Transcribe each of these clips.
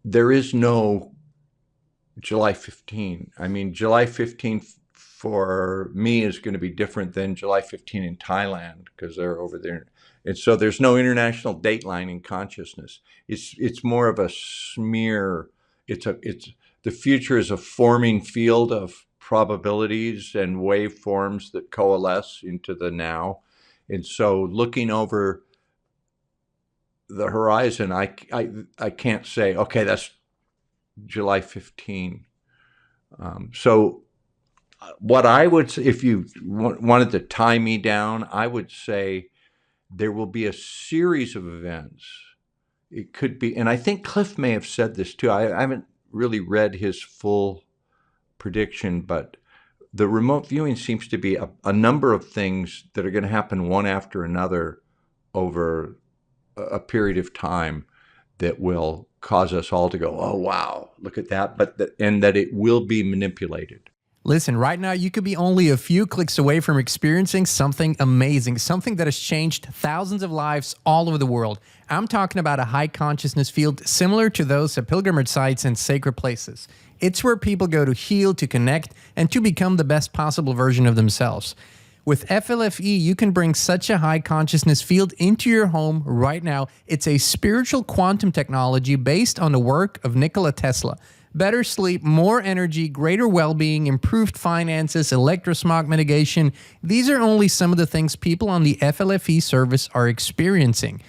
there is no July 15. I mean, July 15th for me is going to be different than July 15 in Thailand because they're over there. And so there's no international dateline in consciousness. It's more of a smear. It's the future is a forming field of probabilities and waveforms that coalesce into the now. And so looking over the horizon, I can't say, okay, that's July 15. So what I would say, if you wanted to tie me down, I would say there will be a series of events. It could be, and I think Cliff may have said this too. I haven't really read his full prediction, but the remote viewing seems to be a number of things that are going to happen one after another over a period of time that will cause us all to go, oh, wow, look at that. And that it will be manipulated. Listen, right now you could be only a few clicks away from experiencing something amazing, something that has changed thousands of lives all over the world. I'm talking about a high consciousness field similar to those at pilgrimage sites and sacred places. It's where people go to heal, to connect, and to become the best possible version of themselves. With FLFE, you can bring such a high consciousness field into your home right now. It's a spiritual quantum technology based on the work of Nikola Tesla. Better sleep, more energy, greater well-being, improved finances, electrosmog mitigation. These are only some of the things people on the FLFE service are experiencing.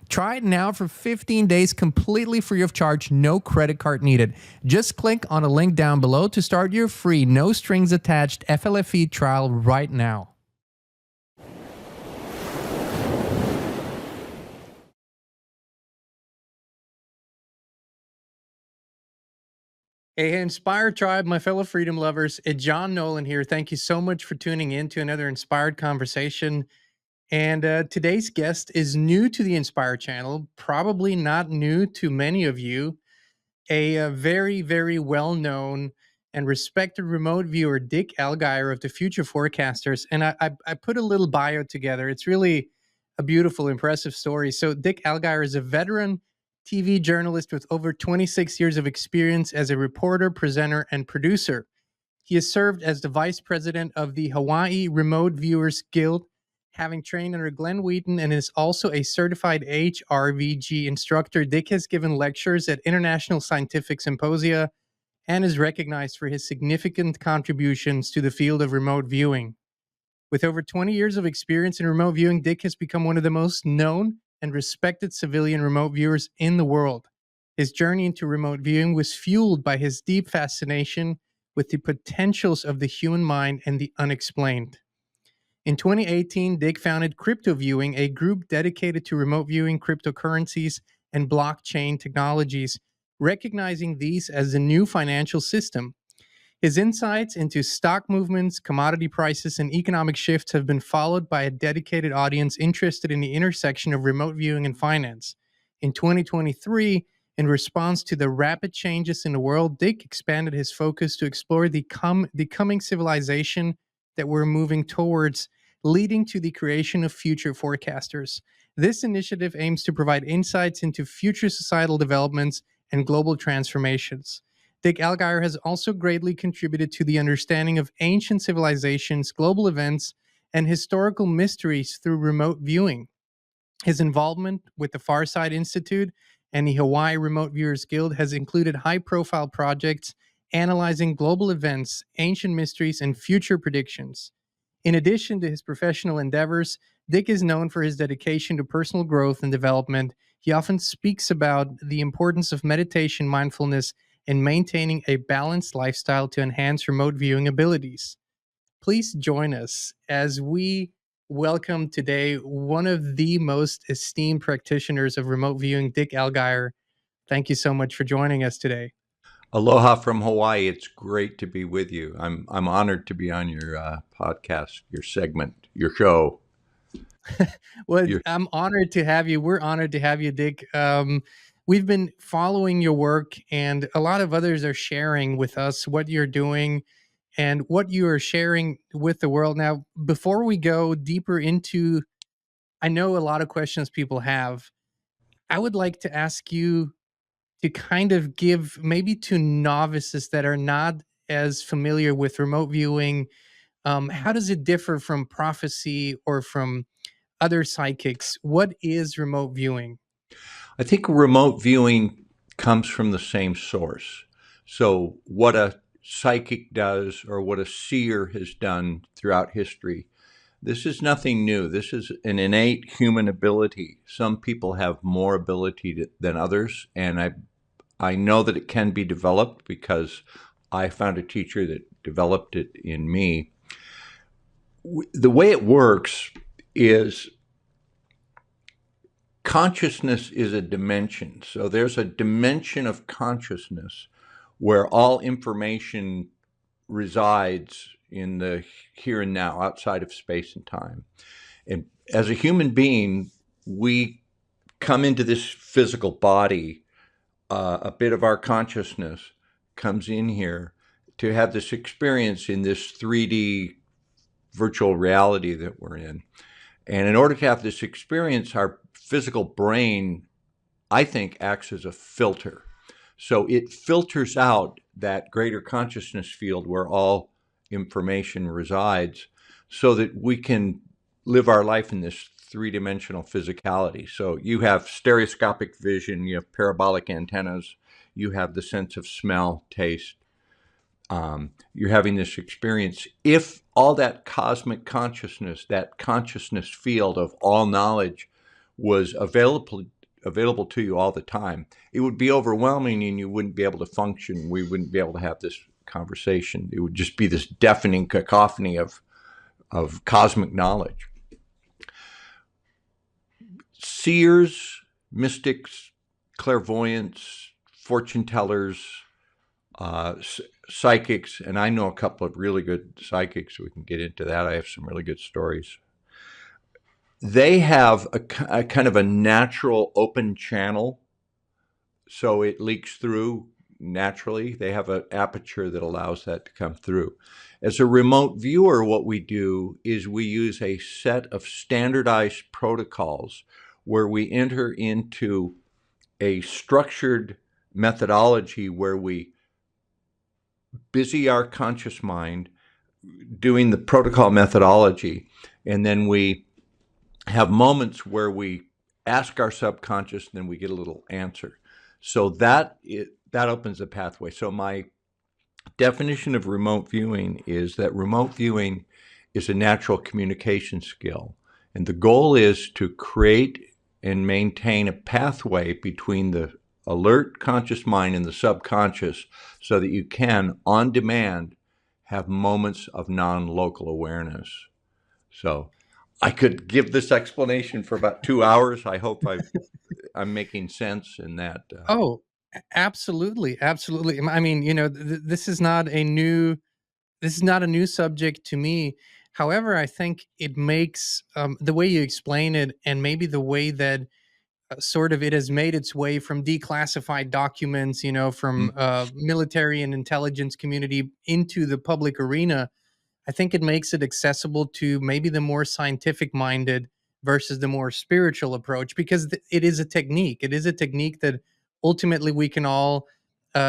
Try it now for 15 days completely free of charge, no credit card needed. Just click on a link down below to start your free, no strings attached FLFE trial right now. Hey, Inspired Tribe, my fellow freedom lovers, it's John Nolan here. Thank you so much for tuning in to another Inspired Conversation. And today's guest is new to the Inspired channel, probably not new to many of you. A very, very well-known and respected remote viewer, Dick Allgire of the Future Forecasters. And I put a little bio together. It's really a beautiful, impressive story. So Dick Allgire is a veteran TV journalist with over 26 years of experience as a reporter, presenter, and producer. He has served as the vice president of the Hawaii Remote Viewers Guild, having trained under Glenn Wheaton, and is also a certified HRVG instructor. Dick has given lectures at international scientific symposia and is recognized for his significant contributions to the field of remote viewing. With over 20 years of experience in remote viewing, Dick has become one of the most known and respected civilian remote viewers in the world. His journey into remote viewing was fueled by his deep fascination with the potentials of the human mind and the unexplained. In 2018, Dick founded Crypto Viewing, a group dedicated to remote viewing cryptocurrencies and blockchain technologies, recognizing these as the new financial system. His insights into stock movements, commodity prices, and economic shifts have been followed by a dedicated audience interested in the intersection of remote viewing and finance. In 2023, in response to the rapid changes in the world, Dick expanded his focus to explore the coming civilization that we're moving towards, leading to the creation of Future Forecasters. This initiative aims to provide insights into future societal developments and global transformations. Dick Allgire has also greatly contributed to the understanding of ancient civilizations, global events, and historical mysteries through remote viewing. His involvement with the Farside Institute and the Hawaii Remote Viewers Guild has included high-profile projects analyzing global events, ancient mysteries, and future predictions. In addition to his professional endeavors, Dick is known for his dedication to personal growth and development. He often speaks about the importance of meditation, mindfulness, and maintaining a balanced lifestyle to enhance remote viewing abilities. Please join us as we welcome today one of the most esteemed practitioners of remote viewing, Dick Allgire. Thank you so much for joining us today. Aloha from Hawaii. It's great to be with you. I'm honored to be on your podcast, your segment, your show. Well, I'm honored to have you. We're honored to have you, Dick. We've been following your work, and a lot of others are sharing with us what you're doing and what you are sharing with the world. Now, before we go deeper into, I know a lot of questions people have. I would like to ask you to kind of give maybe to novices that are not as familiar with remote viewing, how does it differ from prophecy or from other psychics? What is remote viewing? I think remote viewing comes from the same source. So, what a psychic does or what a seer has done throughout history, this is nothing new. This is an innate human ability. Some people have more ability than others, and I know that it can be developed because I found a teacher that developed it in me. The way it works is consciousness is a dimension. So there's a dimension of consciousness where all information resides in the here and now, outside of space and time. And as a human being, we come into this physical body. A bit of our consciousness comes in here to have this experience in this 3D virtual reality that we're in. And in order to have this experience, our physical brain, I think, acts as a filter. So it filters out that greater consciousness field where all information resides so that we can live our life in this three-dimensional physicality. So you have stereoscopic vision, you have parabolic antennas, you have the sense of smell, taste. You're having this experience. If all that cosmic consciousness, that consciousness field of all knowledge was available to you all the time, it would be overwhelming and you wouldn't be able to function. We wouldn't be able to have this conversation. It would just be this deafening cacophony of cosmic knowledge. Seers, mystics, clairvoyants, fortune tellers, psychics, and I know a couple of really good psychics. We can get into that. I have some really good stories. They have a kind of a natural open channel, so it leaks through naturally. They have an aperture that allows that to come through. As a remote viewer, what we do is we use a set of standardized protocols where we enter into a structured methodology where we busy our conscious mind doing the protocol methodology, and then we have moments where we ask our subconscious and then we get a little answer. So that opens a pathway. So my definition of remote viewing is that remote viewing is a natural communication skill, and the goal is to create and maintain a pathway between the alert conscious mind and the subconscious so that you can, on demand, have moments of non-local awareness. So I could give this explanation for about 2 hours. I hope I'm making sense in that. Oh, absolutely, absolutely. I mean, this is not a new subject to me. However, I think it makes the way you explain it, and maybe the way that sort of it has made its way from declassified documents, from military and intelligence community into the public arena. I think it makes it accessible to maybe the more scientific minded versus the more spiritual approach, because it is a technique. It is a technique that ultimately we can all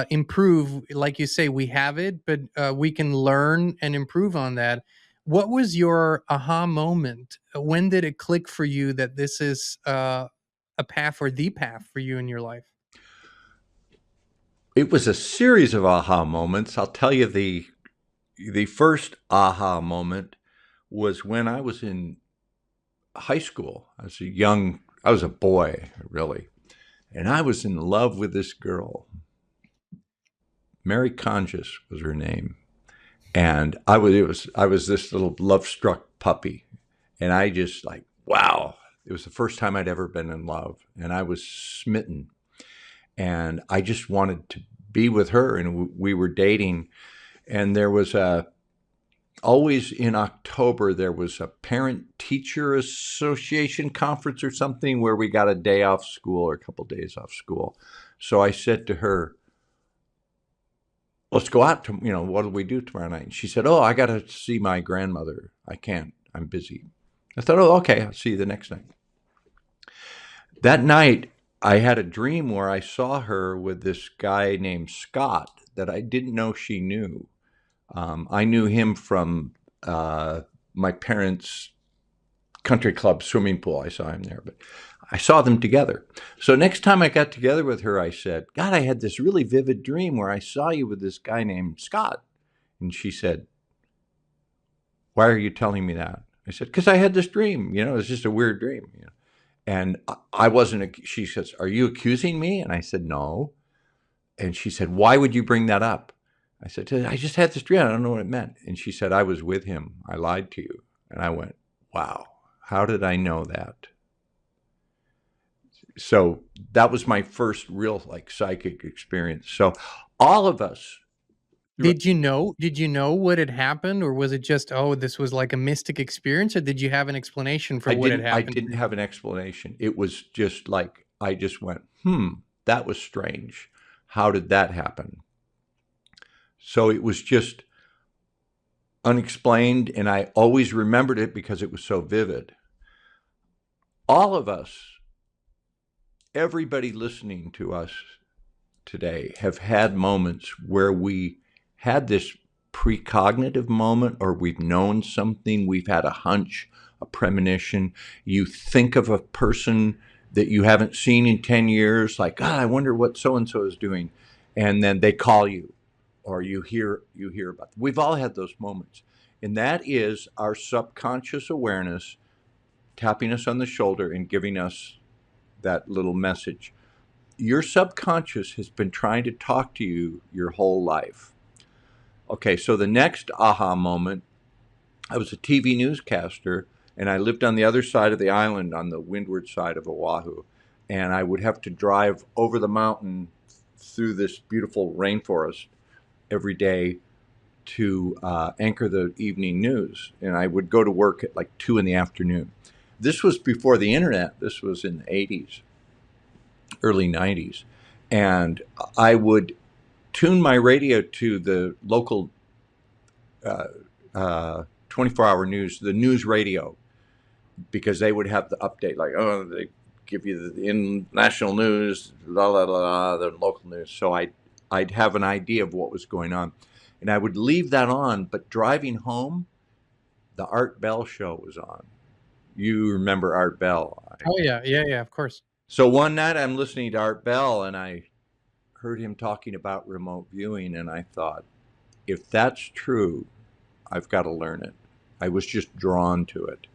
improve. Like you say, we have it, but we can learn and improve on that. What was your aha moment? When did it click for you that this is a path or the path for you in your life? It was a series of aha moments. I'll tell you the first aha moment was when I was in high school. I was a boy, really, and I was in love with this girl. Mary Conjus was her name, and I was this little love-struck puppy, and I just like, wow, it was the first time I'd ever been in love, and I was smitten, and I just wanted to be with her, and we were dating, and there was always in October, there was a parent teacher association conference or something where we got a day off school or a couple days off school. So I said to her, let's go out to, what do we do tomorrow night? And she said, oh, I got to see my grandmother. I can't, I'm busy. I thought, oh, okay, I'll see you the next night. That night, I had a dream where I saw her with this guy named Scott that I didn't know she knew. I knew him from my parents' country club swimming pool. I saw him there, but I saw them together. So next time I got together with her, I said, God, I had this really vivid dream where I saw you with this guy named Scott. And she said, why are you telling me that? I said, because I had this dream. You know, it was just a weird dream. You know? And I wasn't, she says, are you accusing me? And I said, no. And she said, why would you bring that up? I said, I just had this dream. I don't know what it meant. And she said, I was with him. I lied to you. And I went, wow, how did I know that? So that was my first real like psychic experience. So all of us, Did you know what had happened, or was it just, "Oh, this was like a mystic experience," or did you have an explanation for what had I happened to didn't you? have an explanation. It was just like I just went, that was strange. How did that happen? So it was just unexplained, and I always remembered it because it was so vivid. All of us, everybody listening to us today, have had moments where we had this precognitive moment, or we've known something, we've had a hunch, a premonition. You think of a person that you haven't seen in 10 years, like, I wonder what so and so is doing. And then they call you, or you hear about them. We've all had those moments. And that is our subconscious awareness tapping us on the shoulder and giving us that little message. Your subconscious has been trying to talk to you your whole life. Okay, so the next aha moment, I was a TV newscaster and I lived on the other side of the island on the windward side of Oahu. And I would have to drive over the mountain through this beautiful rainforest every day to anchor the evening news. And I would go to work at like 2 in the afternoon. This was before the internet. This was in the 80s, early 90s. And I would tune my radio to the local 24-hour news, the news radio, because they would have the update, like, oh, they give you the in national news, la la la, the local news. So I'd have an idea of what was going on, and I would leave that on. But driving home, the Art Bell show was on. You remember Art Bell? Oh, yeah, yeah, yeah, of course. So one night I'm listening to Art Bell, and I heard him talking about remote viewing, and I thought, if that's true, I've got to learn it. I was just drawn to it.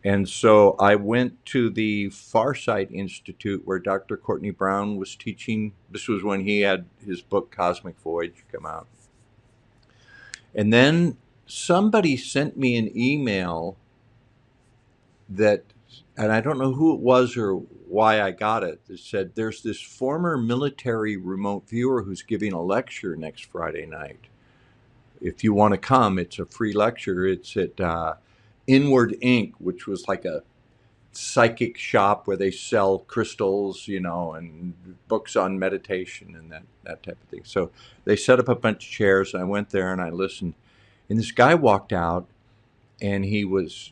And so I went to the Farsight Institute where Dr. Courtney Brown was teaching. This was when he had his book Cosmic Voyage come out. And then somebody sent me an email that, and I don't know who it was or why I got it, that said there's this former military remote viewer who's giving a lecture next Friday night. If you want to come, it's a free lecture. It's at Inward Inc., which was like a psychic shop where they sell crystals, you know, and books on meditation and that type of thing. So they set up a bunch of chairs, and I went there and I listened. And this guy walked out, and he was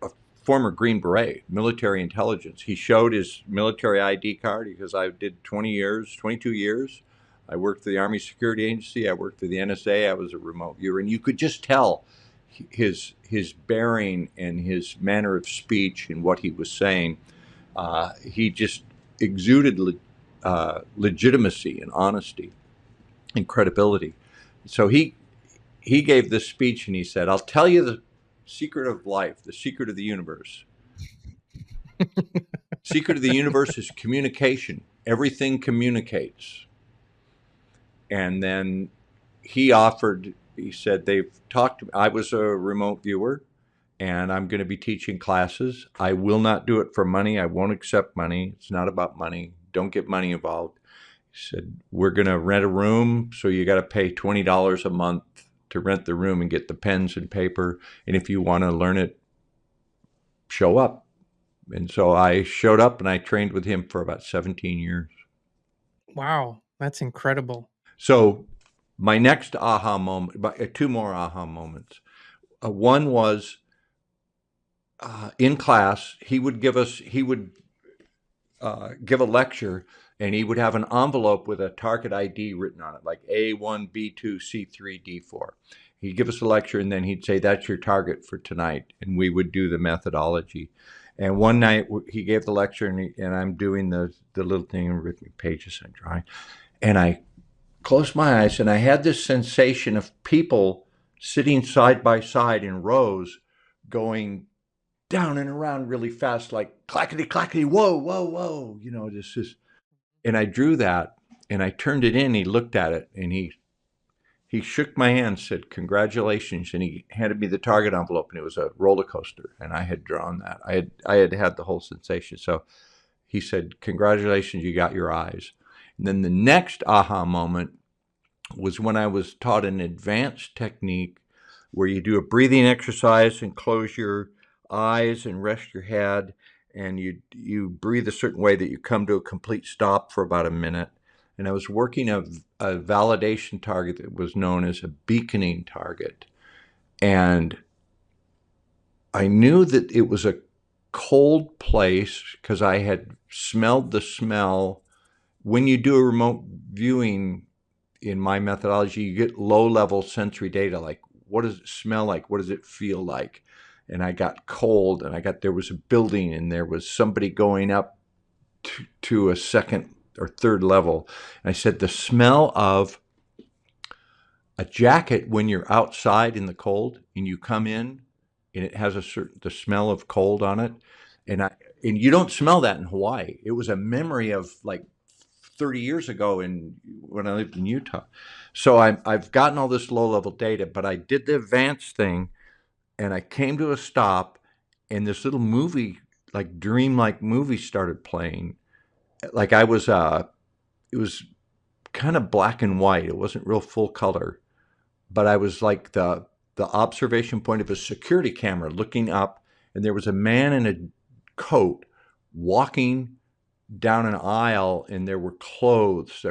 a former Green Beret, military intelligence. He showed his military ID card because I did 20 years, 22 years. I worked for the Army Security Agency. I worked for the NSA. I was a remote viewer, and you could just tell his bearing and his manner of speech and what he was saying. He just exuded legitimacy and honesty and credibility. So he gave this speech, and he said, "I'll tell you the secret of life, the secret of the universe. Secret of the universe is communication. Everything communicates." And then he said, they've talked, I was a remote viewer, and I'm going to be teaching classes. I will not do it for money. I won't accept money. It's not about money. Don't get money involved. He said, we're going to rent a room, so you got to pay $20 a month to rent the room and get the pens and paper. And if you want to learn it, show up. And so I showed up, and I trained with him for about 17 years. Wow, that's incredible. So my next aha moment, two more aha moments. One was in class, he would give a lecture, and he would have an envelope with a target ID written on it, like A1, B2, C3, D4. He'd give us a lecture, and then he'd say, "That's your target for tonight," and we would do the methodology. And one night he gave the lecture, and I'm doing the little thing in rhythmic pages and drawing, and I closed my eyes, and I had this sensation of people sitting side by side in rows, going down and around really fast, like clackety clackety, whoa, whoa, whoa. This is, and I drew that, and I turned it in. He looked at it, and he shook my hand, said congratulations, and he handed me the target envelope, and it was a roller coaster, and I had drawn that. I had the whole sensation. So he said, congratulations, you got your eyes. And then the next aha moment was when I was taught an advanced technique where you do a breathing exercise and close your eyes and rest your head, and you breathe a certain way that you come to a complete stop for about a minute. And I was working a validation target that was known as a beaconing target. And I knew that it was a cold place because I had smelled the smell. When you do a remote viewing, in my methodology, you get low-level sensory data, like what does it smell like? What does it feel like? And I got cold, and there was a building, and there was somebody going up to a second or third level. And I said, the smell of a jacket when you're outside in the cold and you come in and it has the smell of cold on it. And you don't smell that in Hawaii. It was a memory of like 30 years ago when I lived in Utah. So I've gotten all this low level data, but I did the advanced thing, and I came to a stop, and this little movie, like dreamlike movie, started playing. Like it was kind of black and white. It wasn't real full color, but I was like the observation point of a security camera looking up, and there was a man in a coat walking down an aisle, and there were clothes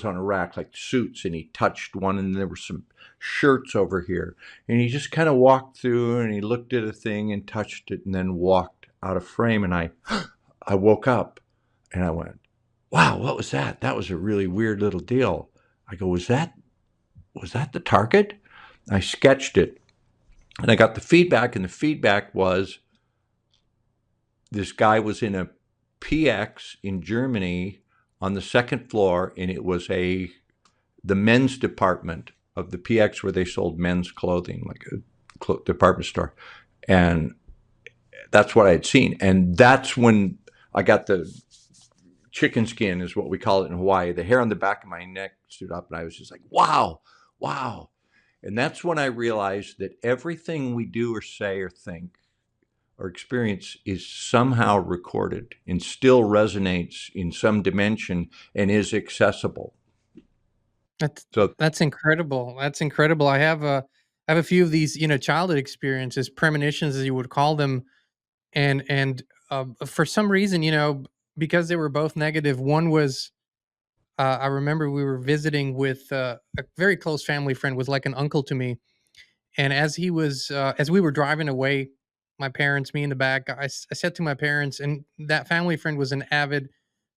on a rack, like suits, and he touched one, and there were some shirts over here, and he just kind of walked through, and he looked at a thing and touched it, and then walked out of frame. And I woke up, and I went, wow, what was that? That was a really weird little deal. I go, was that the target? I sketched it, and I got the feedback, and the feedback was this guy was in a PX in Germany on the second floor, and it was the men's department of the PX where they sold men's clothing, like a department store. And that's what I had seen. And that's when I got the chicken skin, is what we call it in Hawaii. The hair on the back of my neck stood up, and I was just like, wow, wow. And that's when I realized that everything we do or say or think or experience is somehow recorded and still resonates in some dimension and is accessible. That's So, that's incredible. That's incredible. I have a few of these, childhood experiences, premonitions as you would call them, and for some reason, because they were both negative. One was I remember we were visiting with a very close family friend, was like an uncle to me, and as we were driving away, my parents, me in the back, I said to my parents, and that family friend was an avid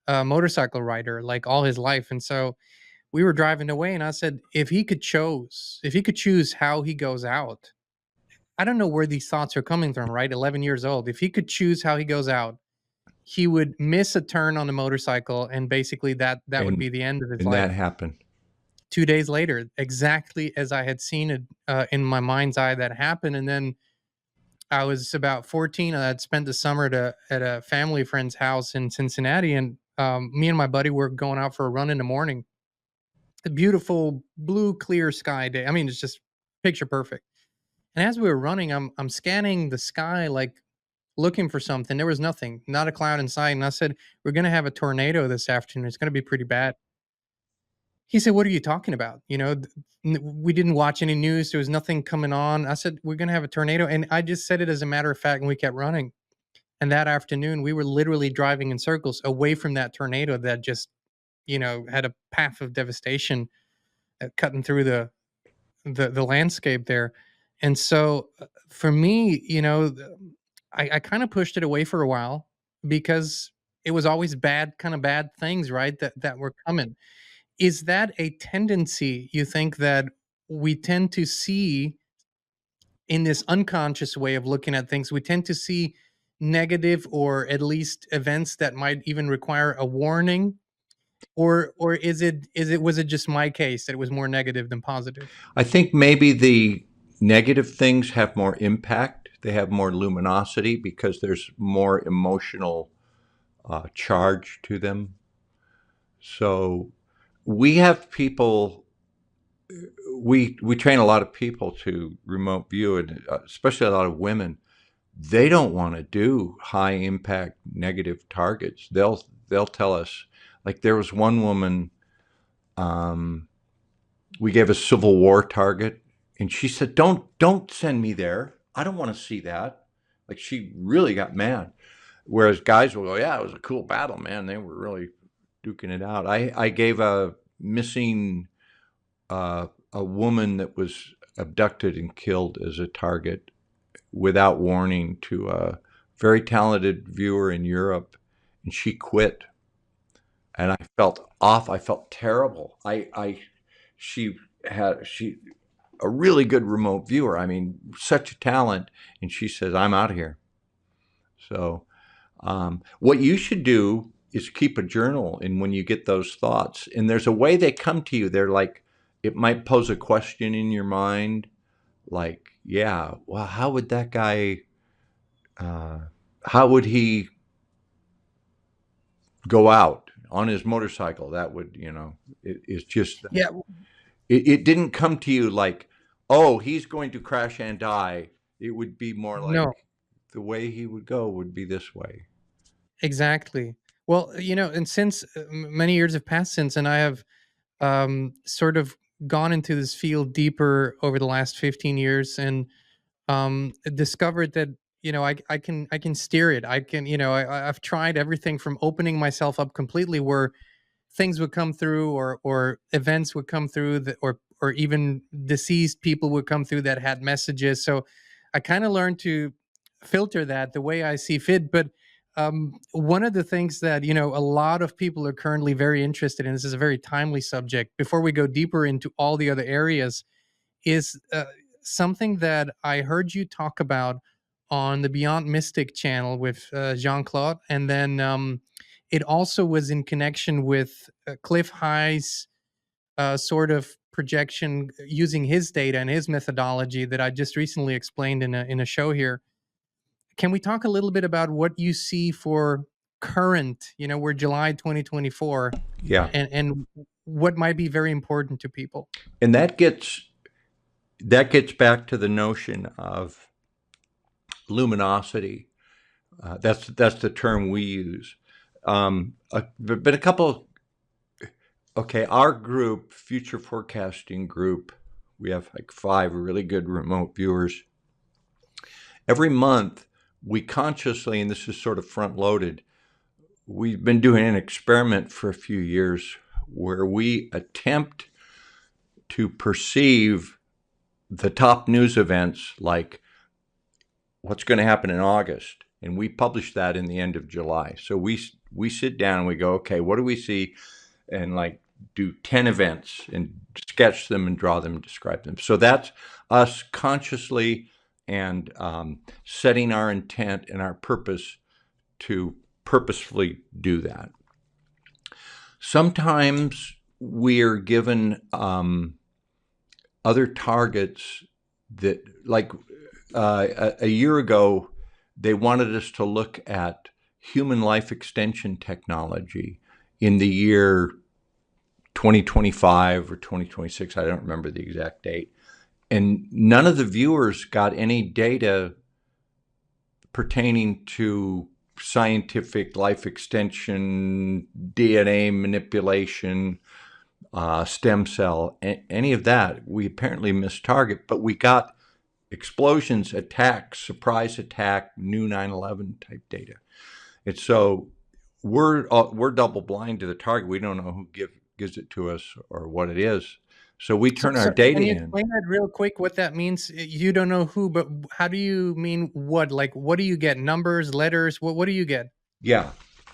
motorcycle rider, like all his life, and so we were driving away, and I said, if he could choose how he goes out, I don't know where these thoughts are coming from, right? 11 years old. If he could choose how he goes out, he would miss a turn on the motorcycle, and basically that would and be the end of his and that life. happened. 2 days later, exactly as I had seen it in my mind's eye, that happened. And then I was about 14. I had spent the summer at a family friend's house in Cincinnati, and me and my buddy were going out for a run in the morning. A beautiful blue, clear sky day. I mean, it's just picture perfect. And as we were running, I'm scanning the sky, like looking for something. There was nothing, not a cloud in sight. And I said, "We're gonna have a tornado this afternoon. It's gonna be pretty bad." He said, "What are you talking about? We didn't watch any news. There was nothing coming on." I said, "We're gonna have a tornado," and I just said it as a matter of fact, and we kept running. And that afternoon, we were literally driving in circles away from that tornado that just, had a path of devastation cutting through the landscape there. And so for me, I kind of pushed it away for a while because it was always kind of bad things, right? That were coming. Is that a tendency you think that we tend to see in this unconscious way of looking at things? We tend to see negative or at least events that might even require a warning, or is it was it just my case that it was more negative than positive? I think maybe the negative things have more impact. They have more luminosity because there's more emotional charge to them. So we have people. We train a lot of people to remote view, and especially a lot of women. They don't want to do high impact negative targets. They'll tell us. Like there was one woman. Um, we gave a Civil War target, and she said, "Don't send me there. I don't want to see that." Like she really got mad. Whereas guys will go, "Yeah, it was a cool battle, man. They were really duking it out." I gave a missing a woman that was abducted and killed as a target without warning to a very talented viewer in Europe, and she quit. And I felt off. I felt terrible. She she a really good remote viewer. I mean, such a talent, and she says, "I'm out of here." So, what you should do is keep a journal, and when you get those thoughts, and there's a way they come to you. They're like, it might pose a question in your mind, like, "Yeah, well, how would that guy? Uh, how would he go out on his motorcycle?" That would, it's just Yeah, it didn't come to you like, oh, he's going to crash and die. It would be more no, like the way he would go would be this way. exactly. Well, and since many years have passed since, and I have sort of gone into this field deeper over the last 15 years, and discovered that I can steer it. I can I've tried everything from opening myself up completely, where things would come through, or events would come through that, or even deceased people would come through that had messages. So I kind of learned to filter that the way I see fit. But one of the things that a lot of people are currently very interested in, this is a very timely subject before we go deeper into all the other areas, is something that I heard you talk about on the Beyond Mystic channel with Jean Claude, and then it also was in connection with Cliff High's sort of projection using his data and his methodology that I just recently explained in a show here. Can we talk a little bit about what you see for current? We're July 2024, Yeah. and what might be very important to people. And that gets back to the notion of luminosity. That's the term we use. But a couple. Okay, our group, Future Forecasting Group, we have like 5 really good remote viewers. Every month, we consciously, and this is sort of front loaded, we've been doing an experiment for a few years where we attempt to perceive the top news events, like what's going to happen in August, and we publish that in the end of July. So we sit down and we go, okay, what do we see, and like do 10 events and sketch them and draw them and describe them. So that's us consciously and setting our intent and our purpose to purposefully do that. Sometimes we're given other targets that, like a year ago, they wanted us to look at human life extension technology in the year 2025 or 2026. I don't remember the exact date. And none of the viewers got any data pertaining to scientific life extension, DNA manipulation, stem cell, any of that. We apparently missed target, but we got explosions, attacks, surprise attack, new 9/11 type data. And so we're double blind to the target. We don't know who gives it to us or what it is. So we So, turn our so data can you in. explain that real quick? What that means? You don't know who, but how do you mean what? Like, what do you get? Numbers, letters? What do you get? Yeah.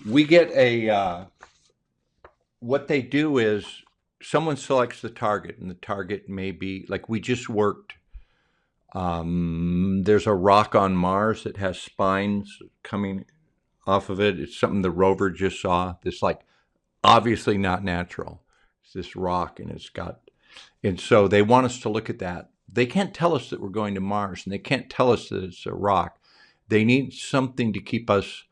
we get a what they do is someone selects the target, and the target may be like we just worked. There's a rock on Mars that has spines coming off of it. It's something the rover just saw. This like obviously not natural. It's this rock, and it's got, and so they want us to look at that. They can't tell us that we're going to Mars, and they can't tell us that it's a rock. They need something to keep us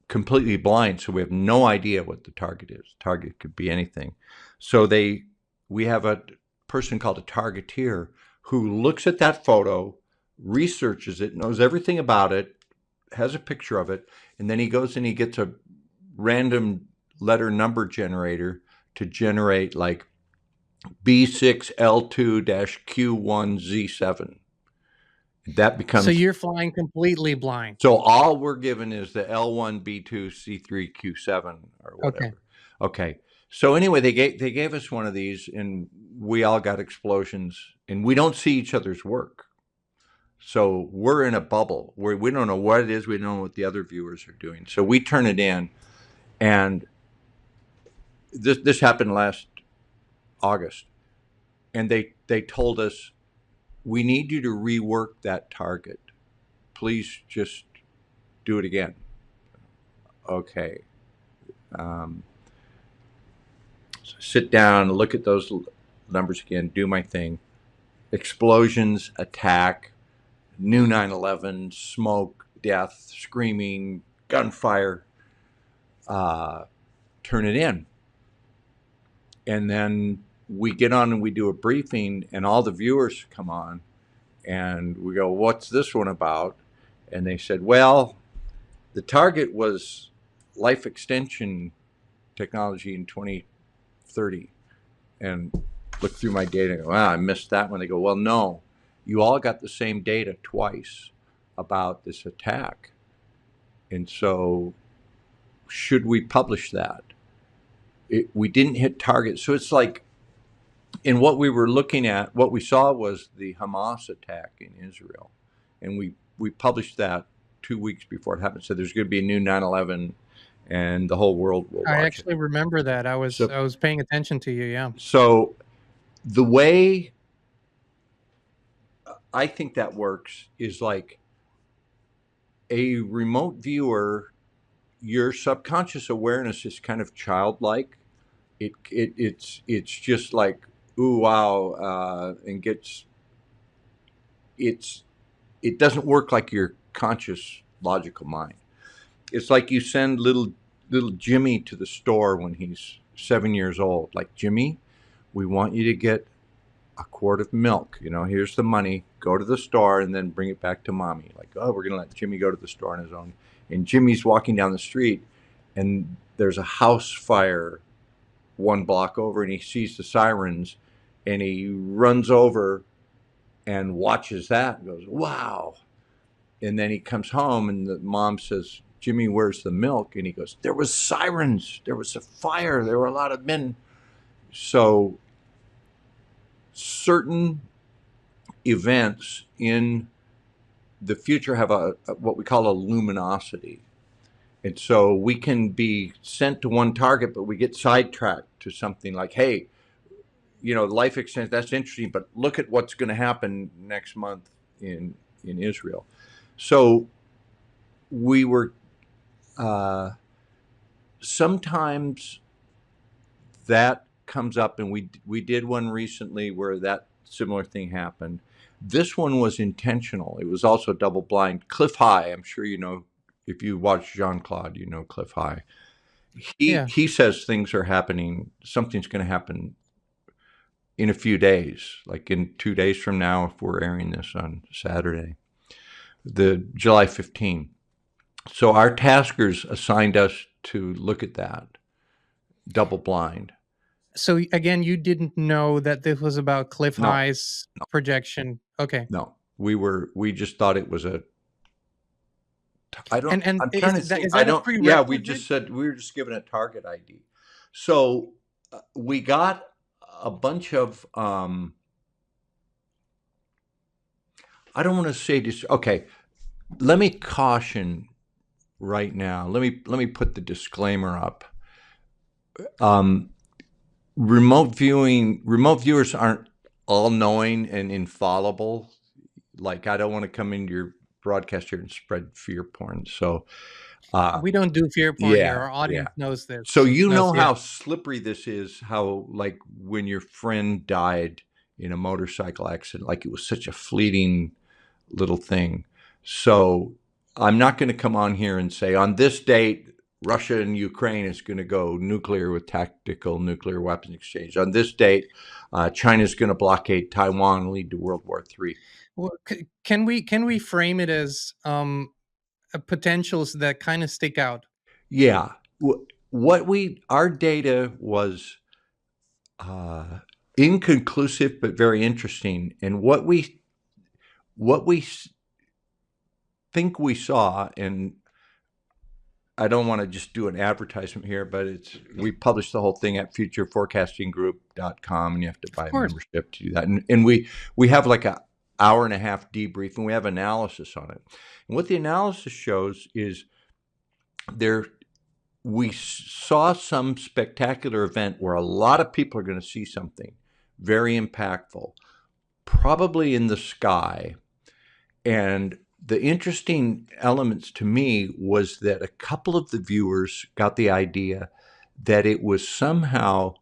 completely blind, so we have no idea what the target is. Target could be anything. So we have a person called a targeteer who looks at that photo, researches it, knows everything about it, has a picture of it, and then he goes and he gets a random letter number generator to generate like B6L2-Q1Z7. That So becomes, you're flying completely blind. so all we're given is the L1B2C3Q7 or Okay. whatever. Okay. So anyway, they gave us one of these, and we all got explosions, and we don't see each other's work. So we're in a bubble where we don't know what it is. We don't know what the other viewers are doing. So we turn it in, and this happened last August, and they told us we need you to rework that target. Please just do it again. Okay. Um, Sit down, look at those numbers again, do my thing. Explosions, attack, new 9/11, smoke, death, screaming, gunfire. Turn it in. And then we get on and we do a briefing, and all the viewers come on, and we go, "What's this one about?" And they said, "Well, the target was life extension technology in 2030." And look through my data and go, "Wow, I missed that one." They go, "Well, no, you all got the same data twice about this attack. And so should we publish that?" We didn't hit target. So it's like, in what we were looking at, what we saw was the Hamas attack in Israel. And we published that 2 weeks before it happened. So there's going to be a new 9/11, and the whole world will I watch it. actually remember that. I So, was paying attention to you, yeah. so the way I think that works is like a remote viewer, your subconscious awareness is kind of childlike. It's just like, ooh, wow, and gets, it's it doesn't work like your conscious logical mind. It's like you send little Jimmy to the store when he's 7 years old. Like, "Jimmy, we want you to get a quart of milk. Here's the money. Go to the store and then bring it back to mommy." Like, oh, we're going to let Jimmy go to the store on his own. And Jimmy's walking down the street, and there's a house fire 1 block over, and he sees the sirens, and he runs over and watches that and goes, "Wow." And then he comes home, and the mom says, "Jimmy, where's the milk?" And he goes, "There was sirens. There was a fire. There were a lot of men." So certain events in the future have a what we call a luminosity. And so we can be sent to one target, but we get sidetracked to something like, "Hey, life extension, that's interesting, but look at what's going to happen next month in Israel." So we were sometimes that comes up, and we did one recently where that similar thing happened. This one was intentional. It was also double blind. Cliff High, I'm sure you know, if you watch Jean-Claude, you know Cliff High. He Yeah. he says things are happening. Something's going to happen in a few days, like in 2 days from now, if we're airing this on Saturday, the July 15th. So our taskers assigned us to look at that double blind. So again, you didn't know that this was about Cliff No, High's projection. Okay. no, we just thought it was a. And I'm trying to is think. I that a don't. Yeah, we prerequisite? just said we were just given a target ID. So we got a bunch of. I don't want to say this. Okay, let me caution right now. Let me put the disclaimer up. Um, remote viewers aren't all knowing and infallible. Like, I don't want to come into your broadcast here and spread fear porn. So, uh, We don't do fear porn here. yeah, Our yeah. audience knows So this. you Knows, know yeah. how slippery this is, how like when your friend died in a motorcycle accident, like it was such a fleeting little thing. So I'm not going to come on here and say on this date, Russia and Ukraine is going to go nuclear with tactical nuclear weapons exchange. On this date, China is going to blockade Taiwan and lead to World War III. Well, can we frame it as potentials that kind of stick out? Yeah. What our data was uh, inconclusive but very interesting. And what we think we saw, and I don't want to just do an advertisement here, but we publish the whole thing at futureforecastinggroup.com, and you have to Of buy a course. membership to do that. And we have like a hour and a half debrief, and we have analysis on it. And what the analysis shows is there we saw some spectacular event where a lot of people are going to see something very impactful, probably in the sky. And the interesting elements to me was that a couple of the viewers got the idea that it was somehow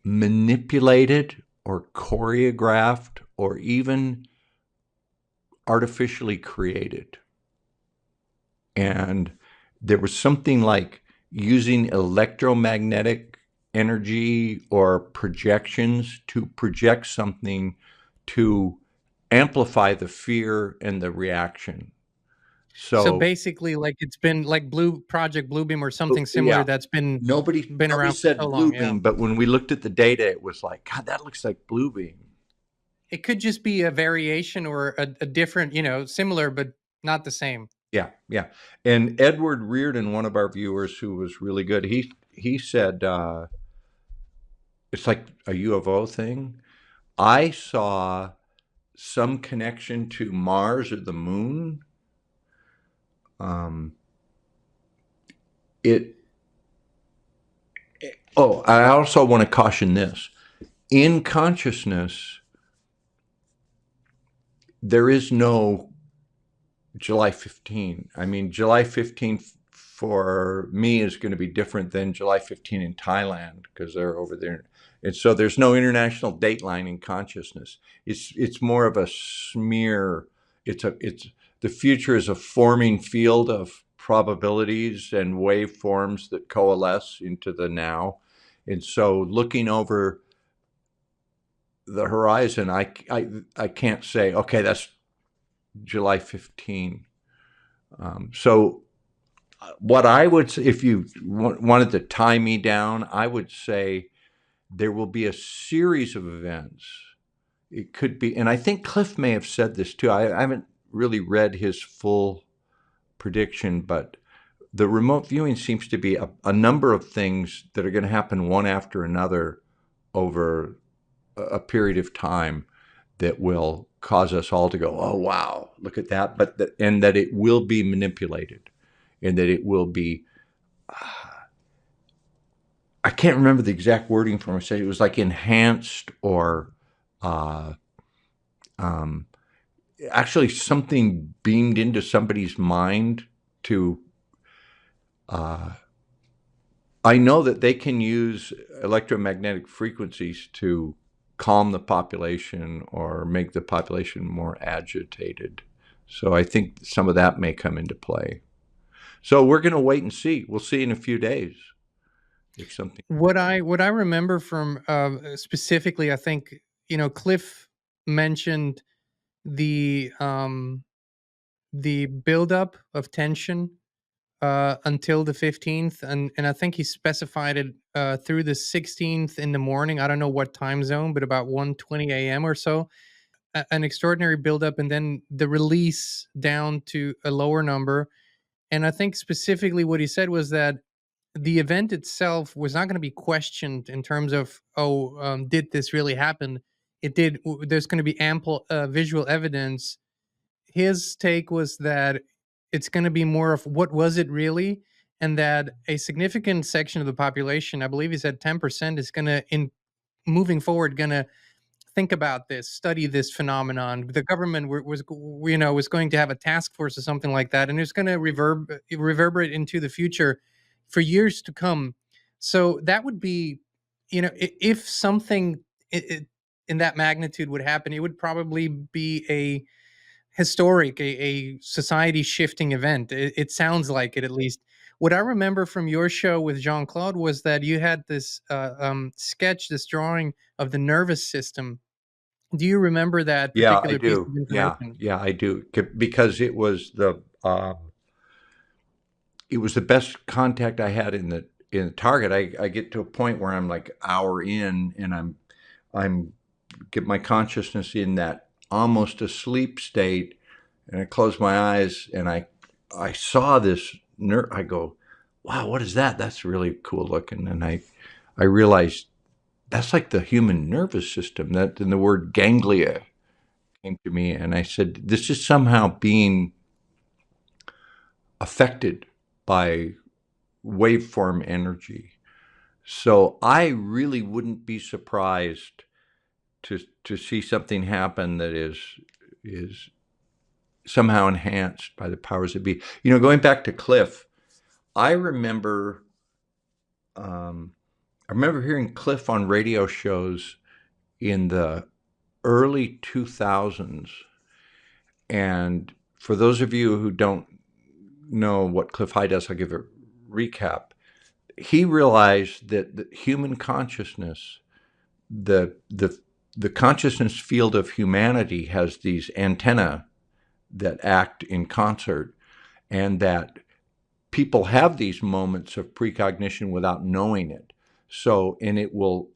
manipulated or choreographed or even artificially created. And there was something like using electromagnetic energy or projections to project something to amplify the fear and the reaction. So So, basically, like it's been like Blue Project Bluebeam or something yeah, similar that's been nobody around for so said long. blue Yeah, beam, but when we looked at the data, it was like, God, that looks like blue beam. it could just be a variation or a different, similar but not the same. Yeah, yeah. And Edward Reardon, one of our viewers who was really good, he said it's like a UFO thing. I saw some connection to Mars or the moon. Um, it. Oh, I also want to caution this: in consciousness, there is no July 15. I mean, July 15 for me is going to be different than July 15 in Thailand because they're over there. And so there's no international dateline in consciousness. It's more of a smear. It's the future is a forming field of probabilities and waveforms that coalesce into the now. And so looking over the horizon, I can't say, okay, that's July 15. So what I would say, if you wanted to tie me down, I would say there will be a series of events. It could be, and I think Cliff may have said this too. I haven't really read his full prediction, but the remote viewing seems to be a number of things that are going to happen one after another over a period of time that will cause us all to go, oh, wow, look at that. And that it will be manipulated and that it will be I can't remember the exact wording from it. It was like enhanced or uh, um, actually something beamed into somebody's mind to. Uh, I know that they can use electromagnetic frequencies to calm the population or make the population more agitated. So I think some of that may come into play. So we're going to wait and see. We'll see in a few days if something. What I remember from specifically, I think Cliff mentioned the um, the buildup of tension until the 15th, and I think he specified it through the 16th in the morning. I don't know what time zone, but about 1:20 a.m. or so. An extraordinary buildup, and then the release down to a lower number. And I think specifically what he said was that the event itself was not going to be questioned in terms of, oh, did this really happen? It did. There's going to be ample visual evidence. His take was that It's going to be more of what was it really, and that a significant section of the population, I believe he said 10%, is going to, in moving forward, going to think about this, study this phenomenon. The government was going to have a task force or something like that, and it's going to reverberate into the future for years to come. So that would be, if something in that magnitude would happen, it would probably be a historic, a society shifting event. It sounds like it, at least. What I remember from your show with Jean Claude was that you had this sketch, this drawing of the nervous system. Do you remember that Yeah, I particular piece of do. Yeah, information? yeah, I do. Because it was the best contact I had in the target. I get to a point where I'm like hour in, and I'm get my consciousness in that almost asleep state, and I close my eyes, and I saw this nerve. I go, wow, what is that? That's really cool looking. And I realized that's like the human nervous system. That, and the word ganglia came to me, and I said, this is somehow being affected by waveform energy. So I really wouldn't be surprised to see something happen that is somehow enhanced by the powers that be. Going back to Cliff, I remember I remember hearing Cliff on radio shows in the early 2000s. And for those of you who don't know what Cliff High does, I'll give a recap. He realized that the human consciousness, the the the consciousness field of humanity has these antennae that act in concert, and that people have these moments of precognition without knowing it. So, and it will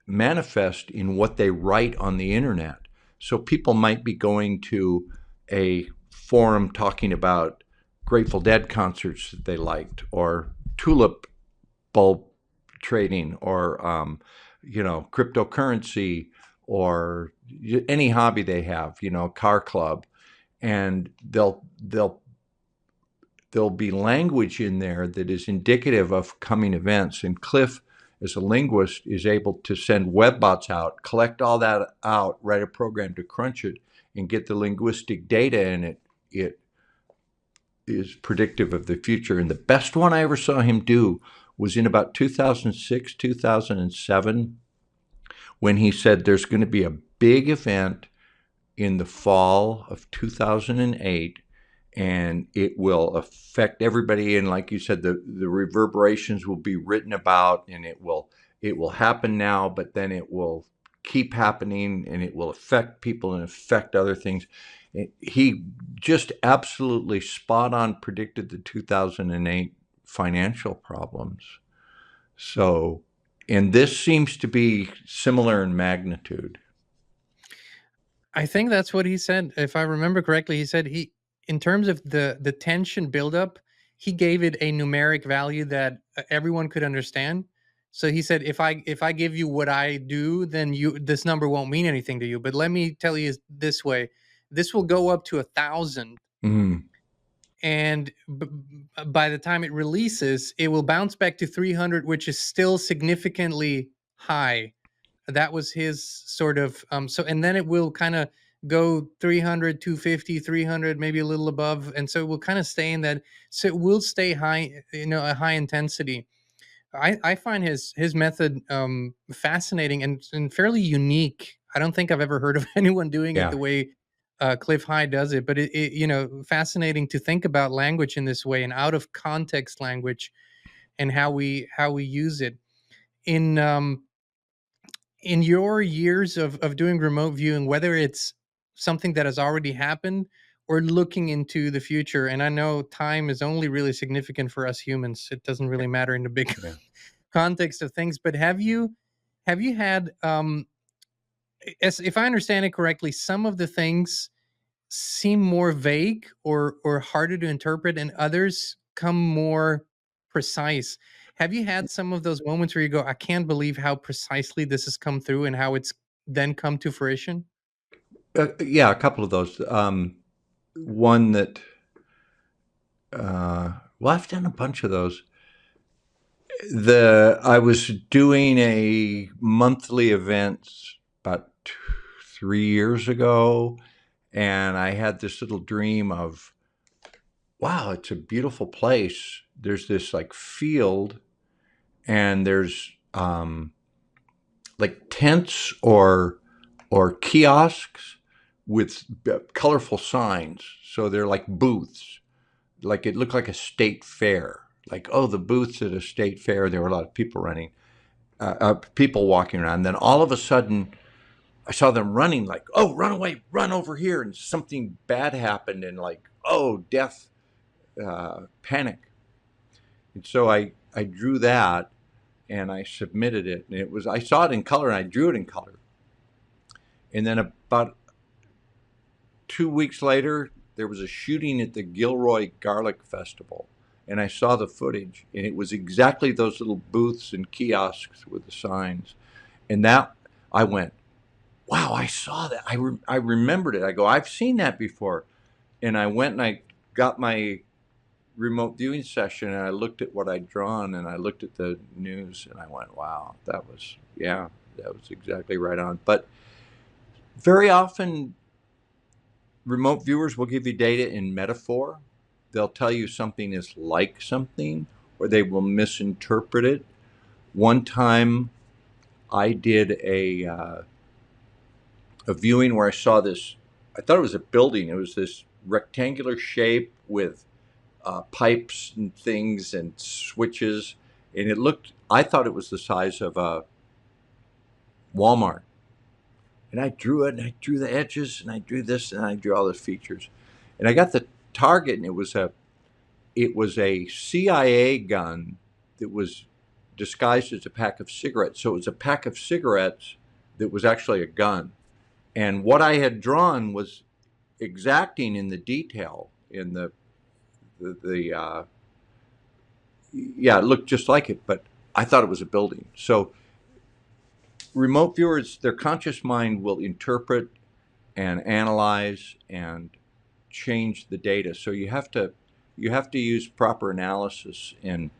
manifest in what they write on the internet. So people might be going to a forum talking about Grateful Dead concerts that they liked, or tulip bulb trading, or cryptocurrency, or any hobby they have, car club, and there'll be language in there that is indicative of coming events. And Cliff, as a linguist, is able to send webbots out, collect all that out, write a program to crunch it, and get the linguistic data, and it is predictive of the future. And the best one I ever saw him do was in about 2006, 2007, when he said there's going to be a big event in the fall of 2008, and it will affect everybody. And like you said, the reverberations will be written about, and it will happen now, but then it will keep happening, and it will affect people and affect other things. He just absolutely spot on predicted the 2008 financial problems. So, and this seems to be similar in magnitude. I think that's what he said. If I remember correctly, he said in terms of the tension buildup, he gave it a numeric value that everyone could understand. So he said, if I give you what I do, then this number won't mean anything to you. But let me tell you this way: this will go up to 1,000, Mm, and by the time it releases, it will bounce back to 300, which is still significantly high. That was his sort of so, and then it will kind of go 300, 250, 300, maybe a little above, and so it will kind of stay in that. So it will stay high, a high intensity. I find his method fascinating and fairly unique. I don't think I've ever heard of anyone doing it yeah. the way Cliff High does it, but fascinating to think about language in this way, and out of context language, and how we use it in your years of doing remote viewing, whether it's something that has already happened or looking into the future. And I know time is only really significant for us humans. It doesn't really matter in the big Yeah. context of things. But have you had as if I understand it correctly, some of the things seem more vague or harder to interpret, and others come more precise. Have you had some of those moments where you go, I can't believe how precisely this has come through and how it's then come to fruition? Yeah, a couple of those. One that well, I've done a bunch of those. I was doing a monthly event about 3 years ago, and I had this little dream of, wow, it's a beautiful place. There's this like field, and there's like tents or kiosks with colorful signs. So they're like booths. Like it looked like a state fair. Like, oh, the booths at a state fair. There were a lot of people running, people walking around. Then all of a sudden, I saw them running. Like, oh, run away, run over here, and something bad happened, and like, oh, death, panic. And so I drew that and I submitted it, and it was I saw it in color and I drew it in color. And then about 2 weeks later, there was a shooting at the Gilroy Garlic Festival, and I saw the footage, and it was exactly those little booths and kiosks with the signs. And that I went, wow, I saw that. I remembered it. I go, I've seen that before. And I went and I got my remote viewing session and I looked at what I'd drawn and I looked at the news and I went, wow, yeah, that was exactly right on. But very often, remote viewers will give you data in metaphor. They'll tell you something is like something, or they will misinterpret it. One time, I did a viewing where I saw this. I thought it was a building. It was this rectangular shape with pipes and things and switches, and it looked. I thought it was the size of a Walmart. And I drew it, and I drew the edges, and I drew this, and I drew all the features, and I got the target, and it was a CIA gun that was disguised as a pack of cigarettes. So it was a pack of cigarettes that was actually a gun. And what I had drawn was exacting in the detail in the yeah, it looked just like it, but I thought it was a building. So remote viewers, their conscious mind will interpret and analyze and change the data. So you have to use proper analysis and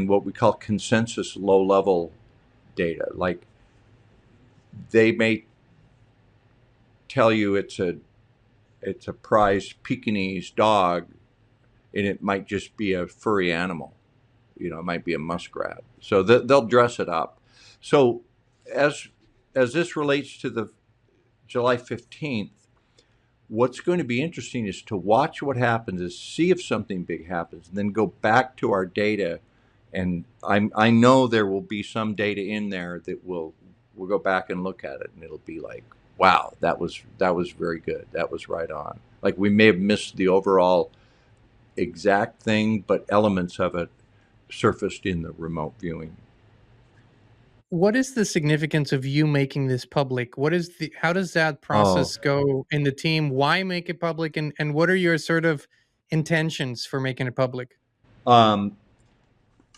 what we call consensus low level data. Like they may tell you it's a prize Pekingese dog, and it might just be a furry animal. It might be a muskrat. So they'll dress it up. So as as this relates to the July 15th, what's going to be interesting is to watch what happens, is see if something big happens, and then go back to our data. And I know there will be some data in there that we'll go back and look at it, and it'll be like, wow, that was very good. That was right on. Like we may have missed the overall exact thing, but elements of it surfaced in the remote viewing. What is the significance of you making this public? What is the how does that Oh, process go in the team? Why make it public, and what are your sort of intentions for making it public? um,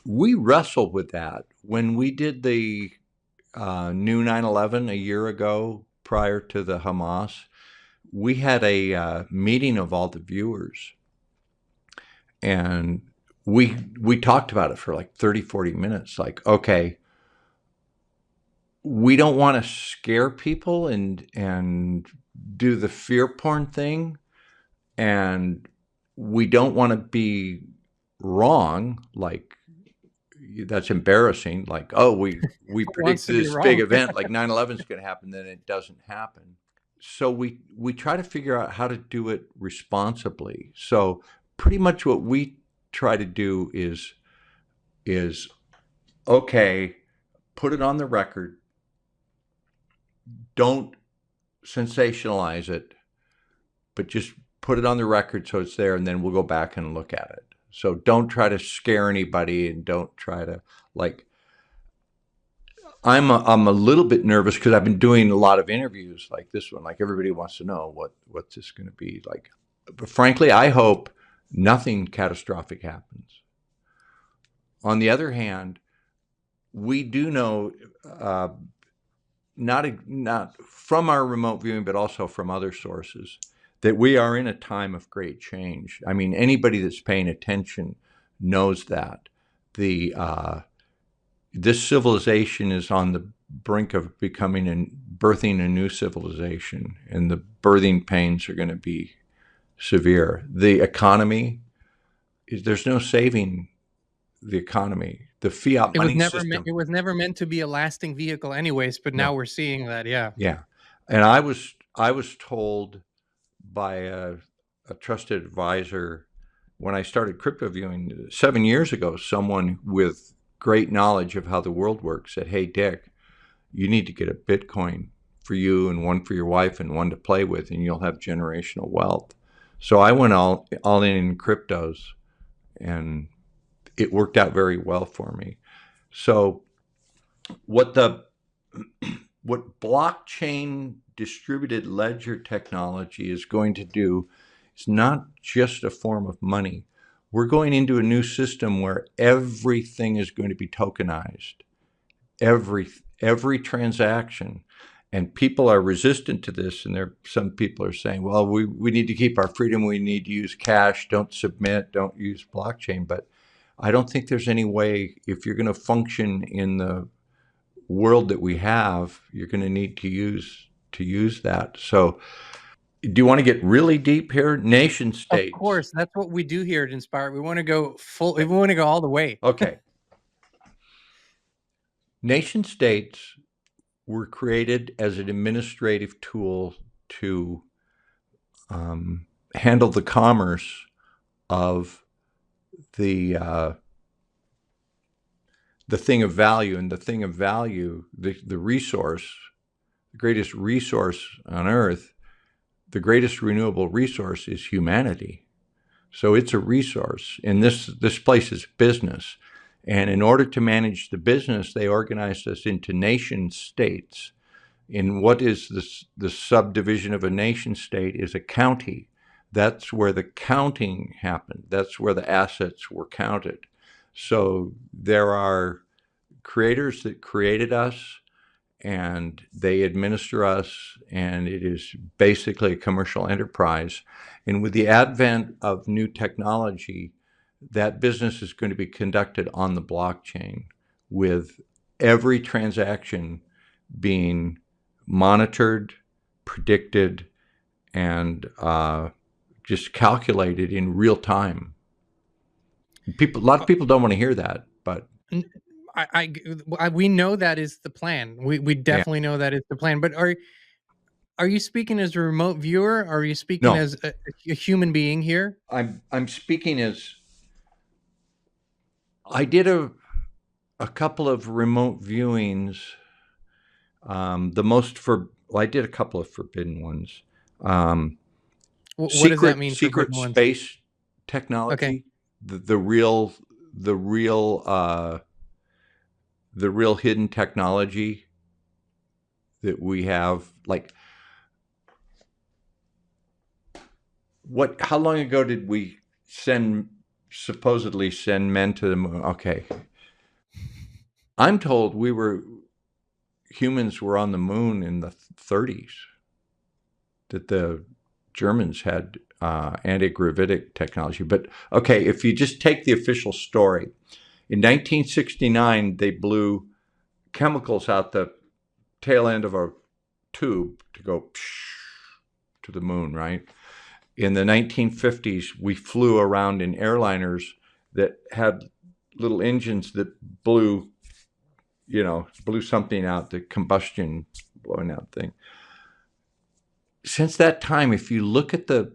we wrestled with that when we did the new 9/11 a year ago prior to the Hamas. We had a meeting of all the viewers, and we talked about it for like 30, 40 minutes. Like, okay, we don't want to scare people and do the fear porn thing, and we don't want to be wrong. Like that's embarrassing. Like, oh, we Who wants predicted to be this big wrong? event like 9/11 is going to happen, then it doesn't happen. So we try to figure out how to do it responsibly. So pretty much what we try to do is okay, put it on the record. Don't sensationalize it, but just put it on the record so it's there, and then we'll go back and look at it. So don't try to scare anybody, and don't try to like. I'm a little bit nervous because I've been doing a lot of interviews like this one. Like everybody wants to know what's this going to be like. But frankly, I hope nothing catastrophic happens. On the other hand, we do know, not from our remote viewing, but also from other sources, that we are in a time of great change. I mean, anybody that's paying attention knows that the this civilization is on the brink of becoming and birthing a new civilization, and the birthing pains are going to be severe. The economy, there's no saving the economy. The fiat money system. It was never meant to be a lasting vehicle anyways, but now No. we're seeing that, yeah. Yeah. And I was told by a trusted advisor when I started crypto viewing 7 years ago, someone with great knowledge of how the world works said, "Hey, Dick, you need to get a Bitcoin for you and one for your wife and one to play with, and you'll have generational wealth." So I went all in cryptos, and it worked out very well for me. So what the what blockchain distributed ledger technology is going to do is not just a form of money. We're going into a new system where everything is going to be tokenized. Every transaction. And people are resistant to this, and some people are saying, well, we need to keep our freedom, we need to use cash, don't submit, don't use blockchain. But I don't think there's any way, if you're going to function in the world that we have, you're going to need to use that. So do you want to get really deep here? Nation states. Of course, that's what we do here at Inspired. We want to go full, we want to go all the way. Okay. Nation states were created as an administrative tool to handle the commerce of the thing of value. And the thing of value, the resource, the greatest resource on earth, the greatest renewable resource is humanity. So it's a resource. And this place is business. And in order to manage the business, they organized us into nation states. In what is the subdivision of a nation state is a county. That's where the counting happened. That's where the assets were counted. So there are creators that created us, and they administer us, and it is basically a commercial enterprise. And with the advent of new technology, that business is going to be conducted on the blockchain, with every transaction being monitored, predicted, and just calculated in real time. A lot of people don't want to hear that, but We know that is the plan. We definitely know that is the plan. But are you speaking as a remote viewer? Or are you speaking no, as a human being here? I'm speaking as I did a couple of remote viewings. I did a couple of forbidden ones. What does that mean? Secret Forbidden ones? space technology. Okay. The real hidden technology that we have. Like, how long ago did we supposedly send men to the moon? Okay. I'm told humans were on the moon in the 30s, that the Germans had anti-gravitic technology. But okay, if you just take the official story, in 1969, they blew chemicals out the tail end of a tube to go to the moon, right? In the 1950s, we flew around in airliners that had little engines that blew something out, the combustion blowing out thing. Since that time, if you look at the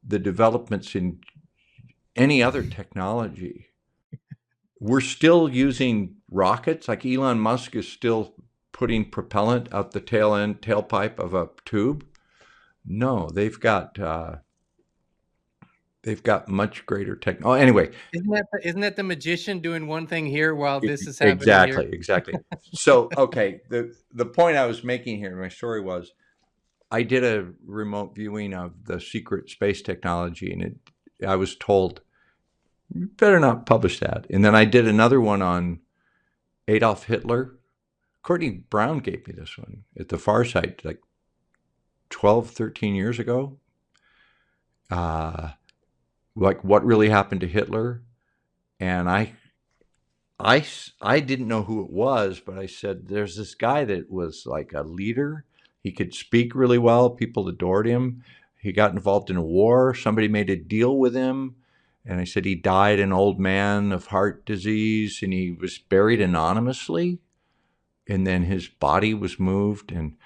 developments in any other technology, we're still using rockets. Like Elon Musk is still putting propellant out the tailpipe of a tube. No, they've got much greater technology. Oh, anyway, Isn't that the magician doing one thing here while this is happening here? Exactly. So, okay, the point I was making here in my story was, I did a remote viewing of the secret space technology, and I was told, you better not publish that. And then I did another one on Adolf Hitler. Courtney Brown gave me this one at the Far Site like 12, 13 years ago. uh, like what really happened to Hitler. And I didn't know who it was, but I said, there's this guy that was like a leader. He could speak really well. People adored him. He got involved in a war. Somebody made a deal with him. And I said, he died an old man of heart disease and he was buried anonymously. And then his body was moved. And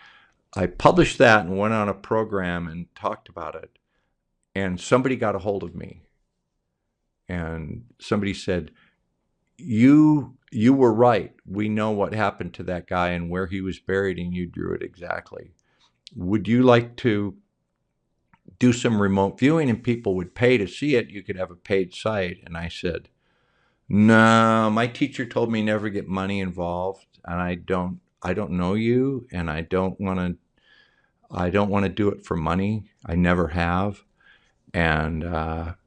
I published that and went on a program and talked about it. And somebody got a hold of me. And somebody said, you were right. We know what happened to that guy and where he was buried, and you drew it exactly. Would you like to do some remote viewing and people would pay to see it? You could have a paid site. And I said, no, my teacher told me never get money involved, and I don't know you, and I don't want to do it for money. I never have. And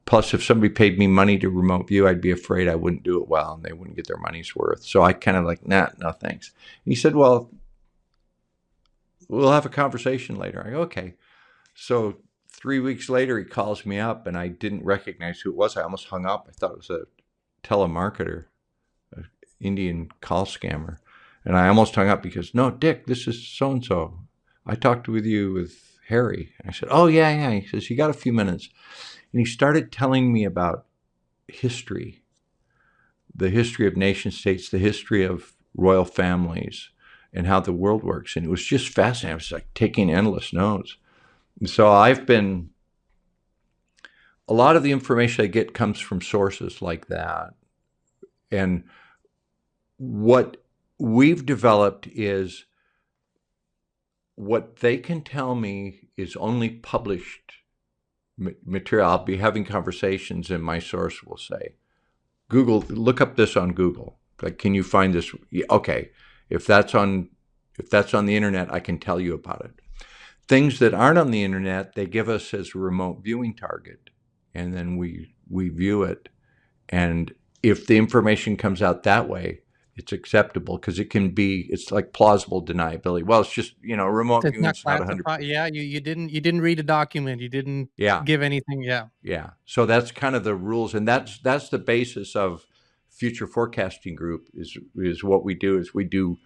plus, if somebody paid me money to remote view, I'd be afraid I wouldn't do it well and they wouldn't get their money's worth. So I kind of like, nah, no thanks. And he said, well, we'll have a conversation later. I go, okay. So 3 weeks later, he calls me up and I didn't recognize who it was. I almost hung up. I thought it was a telemarketer, an Indian call scammer. And I almost hung up because, no, Dick, this is so-and-so. I talked with you with Harry. I said, oh, yeah, yeah. He says, you got a few minutes. And he started telling me about history, the history of nation states, the history of royal families, and how the world works. And it was just fascinating. I was like taking endless notes. And so a lot of the information I get comes from sources like that. And what we've developed is what they can tell me is only published material. I'll be having conversations and my source will say, Google, look up this on Google. Like, can you find this? Okay, if that's on the internet, I can tell you about it. Things that aren't on the internet, they give us as a remote viewing target, and then we view it. And if the information comes out that way, it's acceptable because it's like plausible deniability. Well, it's just remote It's not viewing's not 100. classified. Yeah, you didn't read a document. You didn't Yeah, give anything. Yeah. yeah. So that's kind of the rules, and that's the basis of future forecasting group is what we do is we do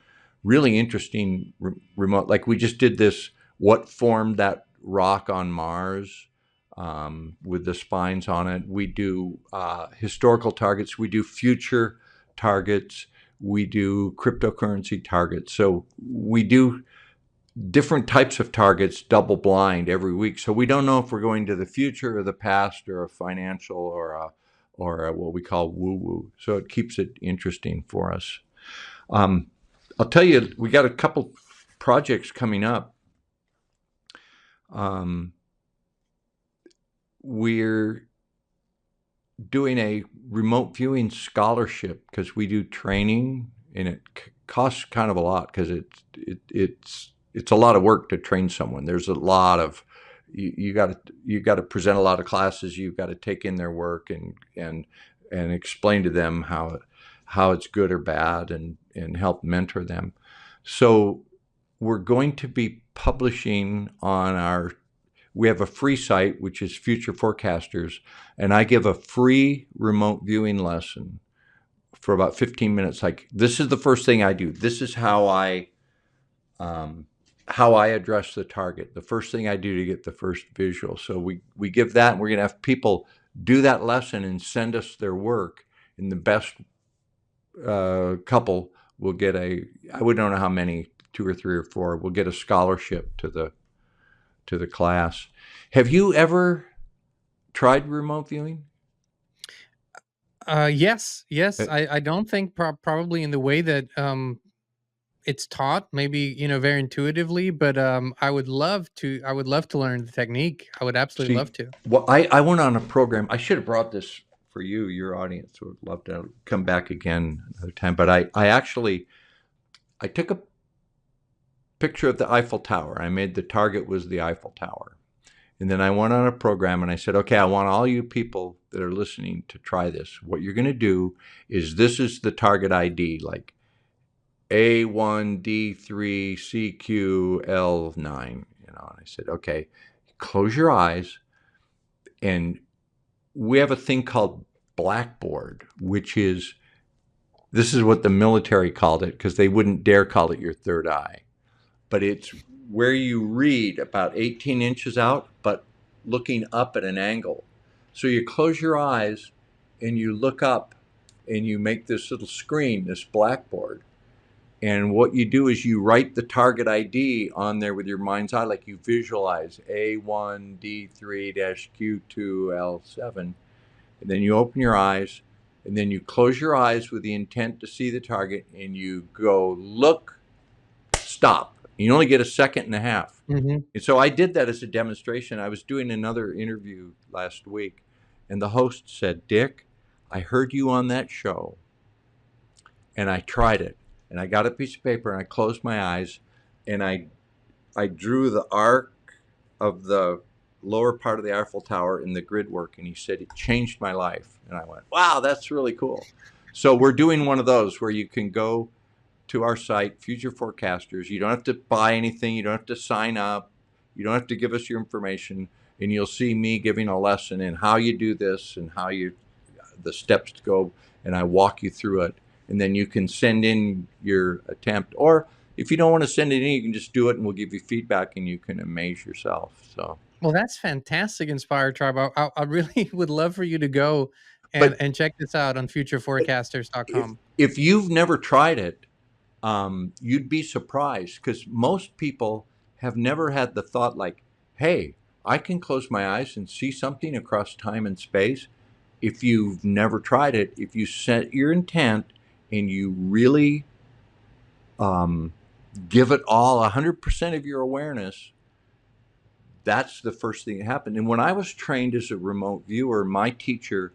really interesting remote, like we just did this, what formed that rock on Mars, with the spines on it. We do historical targets. We do future targets. We do cryptocurrency targets. So we do different types of targets double blind every week. So we don't know if we're going to the future or the past or a financial or what we call woo woo. So it keeps it interesting for us. I'll tell you, we got a couple projects coming up. We're doing a remote viewing scholarship because we do training and it costs kind of a lot because it's a lot of work to train someone. There's a lot of you got to present a lot of classes. You've got to take in their work and explain to them how it's good or bad and help mentor them. So we're going to be publishing on we have a free site, which is Future Forecasters, and I give a free remote viewing lesson for about 15 minutes. Like, this is the first thing I do. This is how I address the target. The first thing I do to get the first visual. So we give that, and we're going to have people do that lesson and send us their work. And the best couple will get I don't know how many, 2 or 3 or 4, will get a scholarship to the class. Have you ever tried remote viewing? Yes, Uh, yes. I don't think probably in the way that it's taught, maybe very intuitively, but I would love to. I would love to learn the technique. I would absolutely See, love to. well, I went on a program. I should have brought this for you. Your audience would love to come back again another time. But I took a picture of the Eiffel Tower. I made the target was the Eiffel Tower. And then I went on a program and I said, okay, I want all you people that are listening to try this. What you're going to do is this is the target ID, like A1D3CQL9. And I said, okay, close your eyes And we have a thing called Blackboard, which is this is what the military called it because they wouldn't dare call it your third eye. But it's where you read about 18 inches out, but looking up at an angle. So you close your eyes and you look up and you make this little screen, this blackboard. And what you do is you write the target ID on there with your mind's eye, like you visualize A1D3-Q2L7. And then you open your eyes, and then you close your eyes with the intent to see the target, and you go, look, stop. You only get a second and a half. Hmm. And so I did that as a demonstration. I was doing another interview last week, and the host said, Dick, I heard you on that show, and I tried it. And I got a piece of paper, and I closed my eyes, and I drew the arc of the lower part of the Eiffel Tower in the grid work, and he said it changed my life. And I went, wow, that's really cool. So we're doing one of those where you can go to our site, Future Forecasters. You don't have to buy anything. You don't have to sign up. You don't have to give us your information. And you'll see me giving a lesson in how you do this and how you, the steps to go. And I walk you through it. And then you can send in your attempt. Or if you don't want to send it in, you can just do it and we'll give you feedback and you can amaze yourself. So, Well, that's fantastic, Inspired Tribe. I really would love for you to go and but check this out on if, futureforecasters.com. if you've never tried it, you'd be surprised because most people have never had the thought like, hey, I can close my eyes and see something across time and space. If you've never tried it, if you set your intent and you really um, give it all 100% of your awareness, that's the first thing that happened. And when I was trained as a remote viewer, my teacher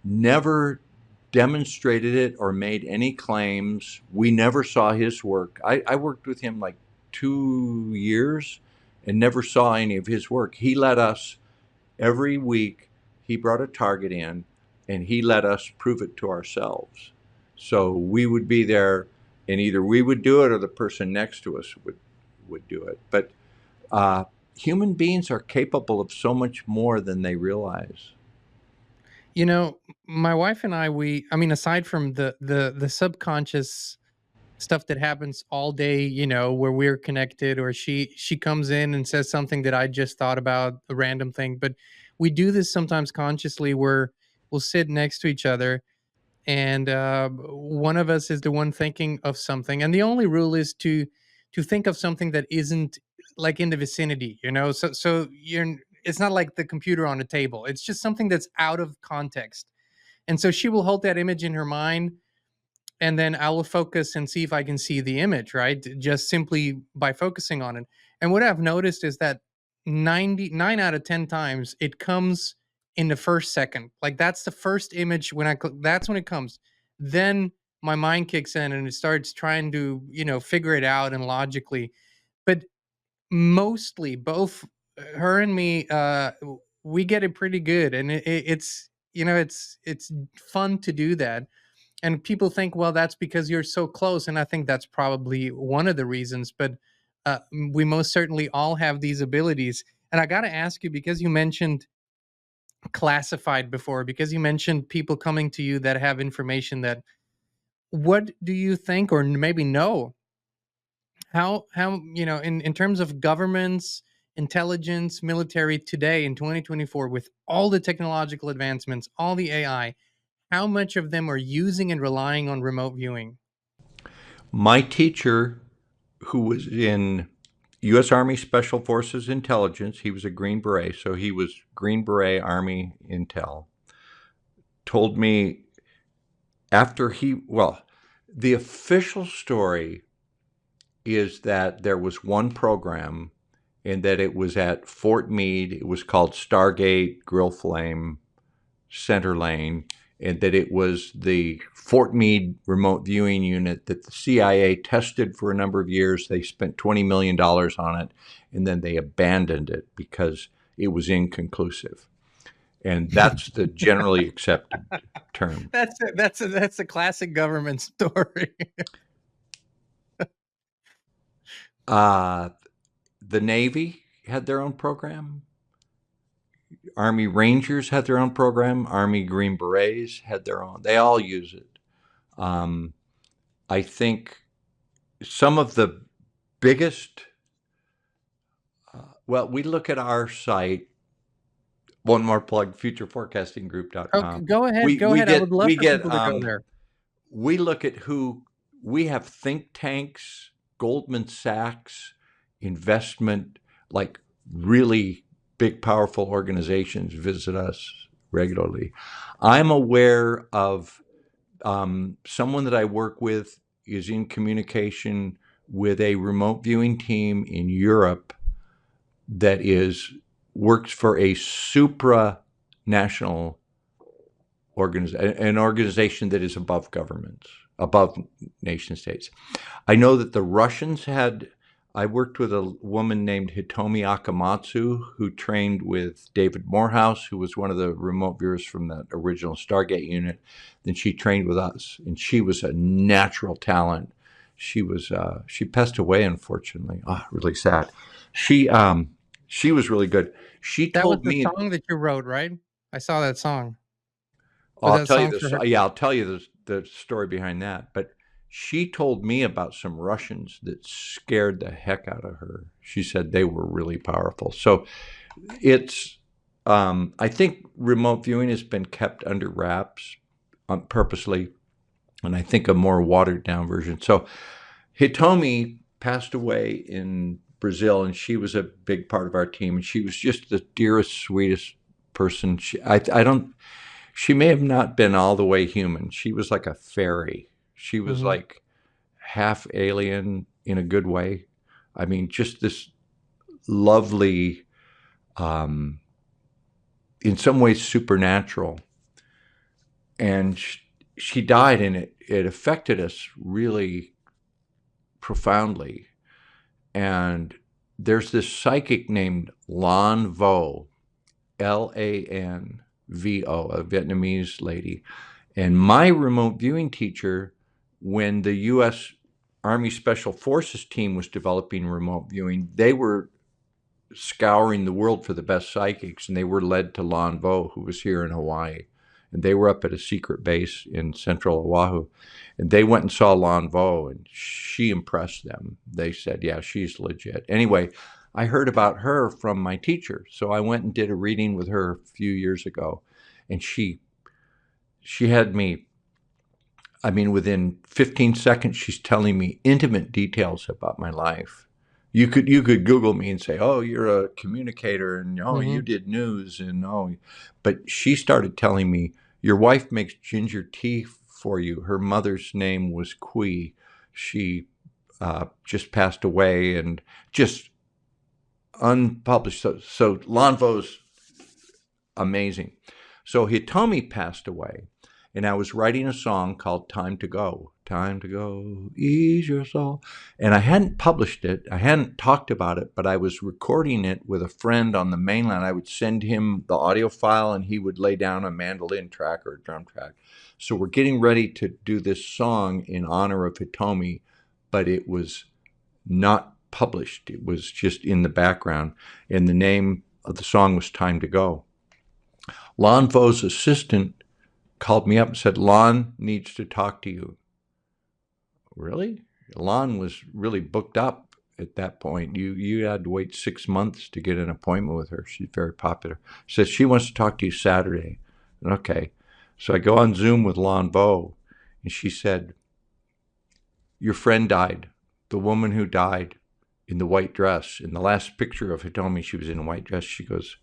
never demonstrated it or made any claims. We never saw his work. I worked with him like 2 years and never saw any of his work. He let us every week, he brought a target in and he let us prove it to ourselves. So we would be there and either we would do it or the person next to us would do it. But uh, human beings are capable of so much more than they realize. You know, my wife and I mean, aside from the subconscious stuff that happens all day, where we're connected, or she comes in and says something that I just thought about, a random thing, but we do this sometimes consciously where we'll sit next to each other, and one of us is the one thinking of something, and the only rule is to think of something that isn't like in the vicinity, so you're it's not like the computer on a table, it's just something that's out of context. And so she will hold that image in her mind, and then I will focus and see if I can see the image, right? Just simply by focusing on it. And what I've noticed is that 99 out of 10 times it comes in the first second. Like that's the first image when that's when it comes. Then my mind kicks in and it starts trying to, figure it out and logically. But mostly both her and me, we get it pretty good, and it's it's fun to do that. And people think, well, that's because you're so close, and I think that's probably one of the reasons. But we most certainly all have these abilities. And I got to ask you, because you mentioned classified before, because you mentioned people coming to you that have information, that what do you think, or maybe know, how in terms of governments, intelligence, military today in 2024, with all the technological advancements, all the AI, how much of them are using and relying on remote viewing? My teacher, who was in U.S. Army Special Forces Intelligence, he was a Green Beret, so he was Green Beret Army Intel, told me well, the official story is that there was one program and that it was at Fort Meade. It was called Stargate, Grill Flame, Center Lane, and that it was the Fort Meade remote viewing unit that the CIA tested for a number of years. They spent $20 million on it, and then they abandoned it because it was inconclusive. And that's the generally accepted term. That's a classic government story. Uh, the Navy had their own program. Army Rangers had their own program. Army Green Berets had their own. They all use it. Um, I think some of the biggest, well, we look at our site, one more plug, Okay, futureforecastinggroup.com. go ahead, We, go we ahead. I would get, love we for get, people to go there. we look at who we have think tanks, Goldman Sachs, investment, like really big, powerful organizations visit us regularly. I'm aware of someone that I work with is in communication with a remote viewing team in Europe that is works for a supranational an organization that is above governments, above nation states. I know that the Russians had. I worked with a woman named Hitomi Akamatsu who trained with David Morehouse, who was one of the remote viewers from that original Stargate unit. Then she trained with us, and she was a natural talent. She passed away, unfortunately. Ah, really sad. She um she was really good. She That was told the me. song that you wrote, right? I saw that song. Was I'll that tell you song this. for her? Yeah, I'll tell you the story behind that. But she told me about some Russians that scared the heck out of her. She said they were really powerful. So it's, I think remote viewing has been kept under wraps purposely, and I think a more watered down version. So Hitomi passed away in Brazil, and she was a big part of our team, and she was just the dearest, sweetest person. I don't she may have not been all the way human. She was like a fairy. She was Mhm. like half alien in a good way. I mean, just this lovely, um, in some ways supernatural. And she died, and it affected us really profoundly. And there's this psychic named Lan Vo, Lanvo, a Vietnamese lady. And my remote viewing teacher, when the U.S. Army Special Forces team was developing remote viewing, they were scouring the world for the best psychics, and they were led to Lon Vo, who was here in Hawaii. And they were up at a secret base in central Oahu. And they went and saw Lon Vo, and she impressed them. They said, yeah, she's legit. Anyway, I heard about her from my teacher. So I went and did a reading with her a few years ago. And she had me, I mean, within 15 seconds, she's telling me intimate details about my life. You could Google me and say, "Oh, you're a communicator," and "Oh, you Mhm. did news," and "Oh," but she started telling me, "Your wife makes ginger tea for you. Her mother's name was Kui. She just passed away," and just unpublished. So Lanvo's amazing. So Hitomi passed away, and I was writing a song called Time to Go. Time to go, ease your soul. And I hadn't published it, I hadn't talked about it, but I was recording it with a friend on the mainland. I would send him the audio file, and he would lay down a mandolin track or a drum track. So we're getting ready to do this song in honor of Hitomi, but it was not published. It was just in the background, and the name of the song was Time to Go. Lon Vo's assistant called me up and said, Lon needs to talk to you. Really? Lon was really booked up at that point. You had to wait 6 months to get an appointment with her. She's very popular. She said she wants to talk to you Saturday. Okay. So I go on Zoom with Lon Vo, and she said, your friend died. The woman who died in the white dress. In the last picture of Hitomi, she was in a white dress. She goes,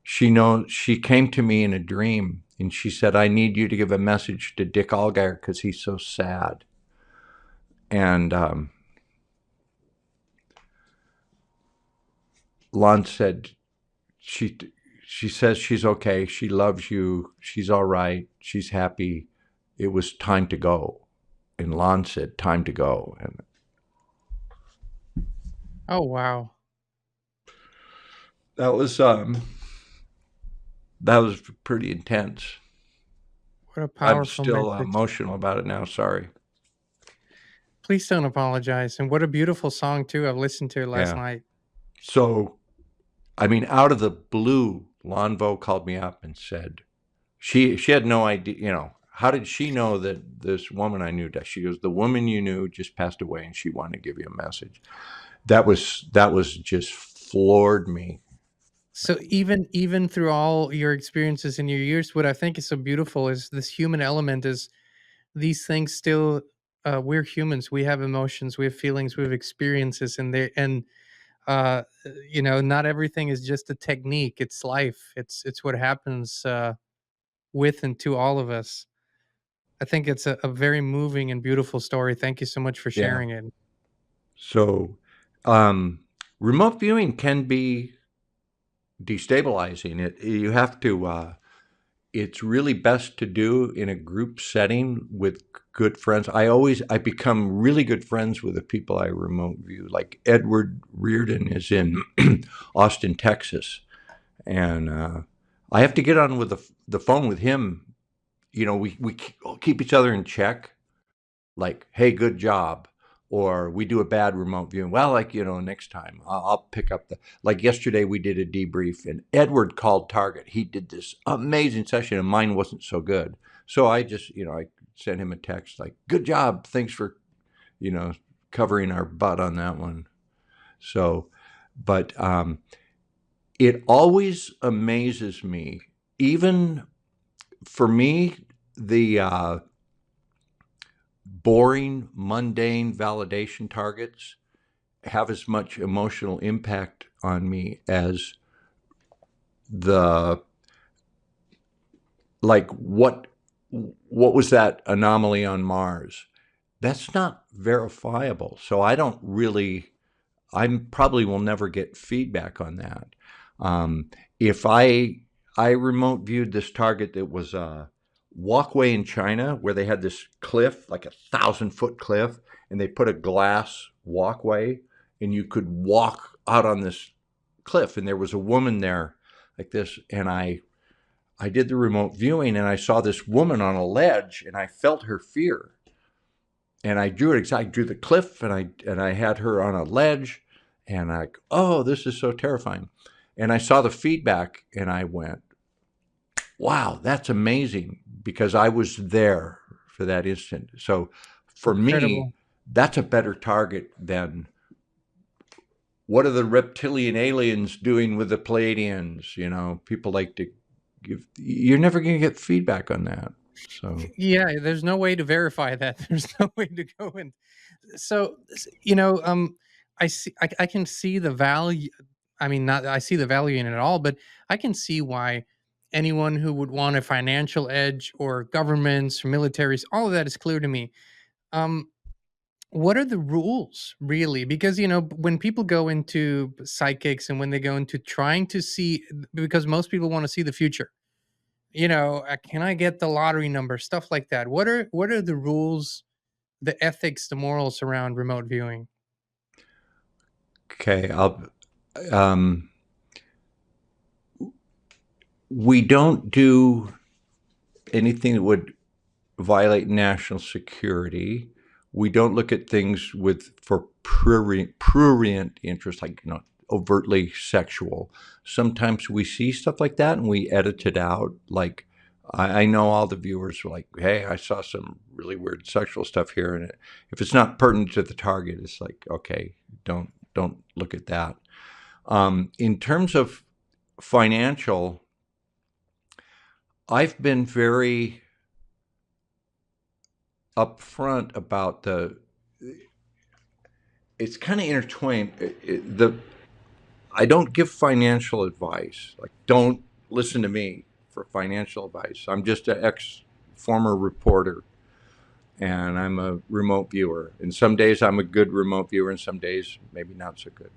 she came to me in a dream, and she said, I need you to give a message to Dick Allgire because he's so sad. And Lon said, she she says she's okay. She loves you. She's all right. She's happy. It was time to go. And Lon said, time to go. And Oh, wow. that was um that was pretty intense. What a I'm powerful still message. emotional about it now. Sorry. Please don't apologize, and what a beautiful song too. I've listened to it last Yeah. night. So I mean, out of the blue, Lonvo called me up and said she had no idea. How did she know that this woman I knew died? She goes, the woman you knew just passed away, and she wanted to give you a message. That was just floored me. So even through all your experiences in your years, what I think is so beautiful is this human element is these things still we're humans. We have emotions, we have feelings, we have experiences, and not everything is just a technique. It's life. It's what happens with and to all of us. I think it's a very moving and beautiful story. Thank you so much for Yeah. sharing it. So, um, remote viewing can be destabilizing. You have to. It's really best to do in a group setting with good friends. I become really good friends with the people I remote view. Like Edward Reardon is in Austin, Texas, and I have to get on with the phone with him. We keep each other in check. Like, hey, good job. Or we do a bad remote viewing. Well, like, next time I'll pick up like yesterday we did a debrief and Edward called Target. He did this amazing session and mine wasn't so good. So I just, I sent him a text like, good job. Thanks for, you know, covering our butt on that one. So, but it always amazes me, even for me, the boring, mundane validation targets have as much emotional impact on me as the like what was that anomaly on Mars? That's not verifiable. So I probably will never get feedback on that. If I remote viewed this target that was a walkway in China where they had this cliff, like 1,000-foot cliff, and they put a glass walkway, and you could walk out on this cliff, and there was a woman there like this, and I did the remote viewing, and I saw this woman on a ledge, and I felt her fear, and I drew it exactly. I drew the cliff, and I had her on a ledge, and oh, this is so terrifying. And I saw the feedback, and I went, wow, that's amazing, because I was there for that instant. So for me, Incredible. that's a better target than what are the reptilian aliens doing with the Palladians? People like to you're never going to get feedback on that. So, Yeah, there's no way to verify that. There's no way to go in. So, I can see the value. I mean, not I see the value in it all, but I can see why anyone who would want a financial edge or governments, militaries, all of that is clear to me. Um, what are the rules really? Because when people go into psychics and when they go into trying to see, because most people want to see the future. Can I get the lottery number? Stuff like that. What are the rules, the ethics, the morals around remote viewing? okay, um, we don't do anything that would violate national security. We don't look at things for prurient interest, like overtly sexual. Sometimes we see stuff like that and we edit it out. Like I know all the viewers were like, "Hey, I saw some really weird sexual stuff here," and if it's not pertinent to the target, it's like, okay, don't look at that. In terms of financial, I've been very upfront about it's kind of intertwined. I don't give financial advice. Like, don't listen to me for financial advice. I'm just an ex former reporter, and I'm a remote viewer. And some days I'm a good remote viewer, and some days maybe not so good.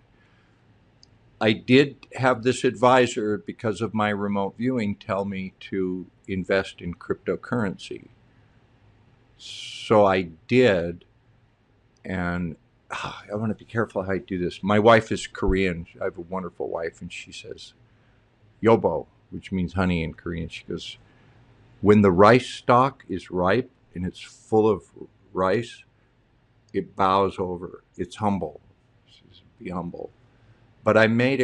I did have this advisor, because of my remote viewing, tell me to invest in cryptocurrency. So I did, and I want to be careful how I do this. My wife is Korean. I have a wonderful wife, and she says "yobo," which means honey in Korean. She goes, "When the rice stalk is ripe and it's full of rice, it bows over. It's humble. She says, be humble. but I made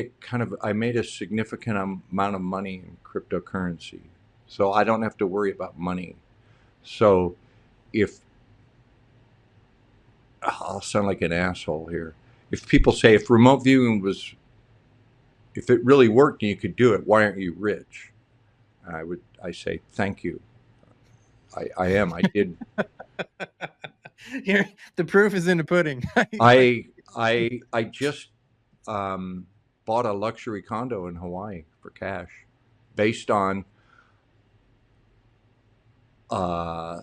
a significant amount of money in cryptocurrency. So I don't have to worry about money. So if I'll sound like an asshole here. If people say if remote viewing was, if it really worked and you could do it, why aren't you rich? I say, thank you. I am. I did. Here, the proof is in the pudding. I just um, bought a luxury condo in Hawaii for cash, based on uh,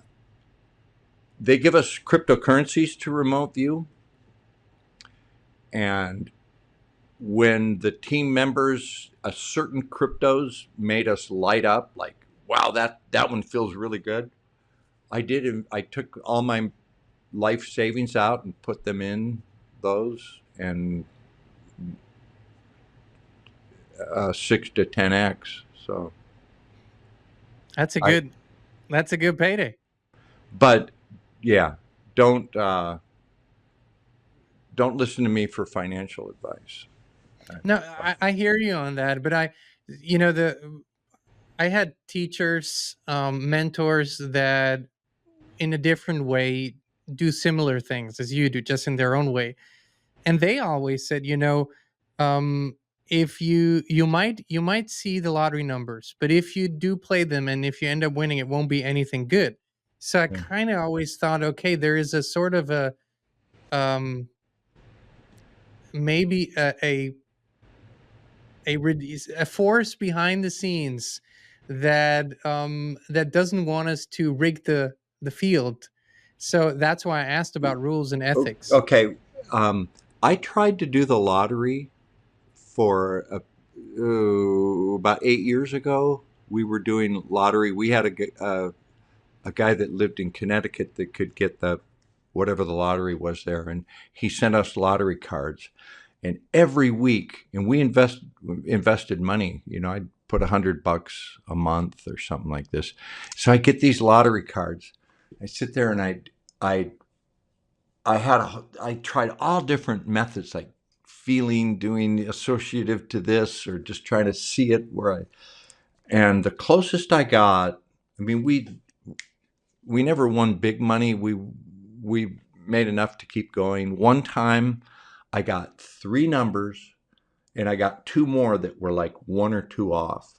they give us cryptocurrencies to remote view, and when the team members, a certain cryptos made us light up, like, wow, that one feels really good. I took all my life savings out and put them in those, and 6 to 10x. So That's a I, good that's a good payday. but yeah, don't uh, don't listen to me for financial advice. No, I hear you on that, but you know, I had teachers, mentors that in a different way do similar things as you do, just in their own way. And they always said, um, if you might see the lottery numbers, but if you do play them and if you end up winning, it won't be anything good. So I Yeah. kind of always thought, okay, there is a sort of um, maybe a force behind the scenes that doesn't want us to rig the field. So that's why I asked about rules and ethics. Okay. Um, I tried to do the lottery for about 8 years ago. We were doing lottery. We had a guy that lived in Connecticut that could get the whatever the lottery was there, and he sent us lottery cards. And every week, and we invested money. You know, I'd put $100 a month or something like this. So I get these lottery cards. I sit there and I I tried all different methods, like feeling, doing associative to this, or just trying to see it where I. And the closest I got, I mean, we never won big money. We made enough to keep going. One time, I got three numbers, and I got two more that were like one or two off.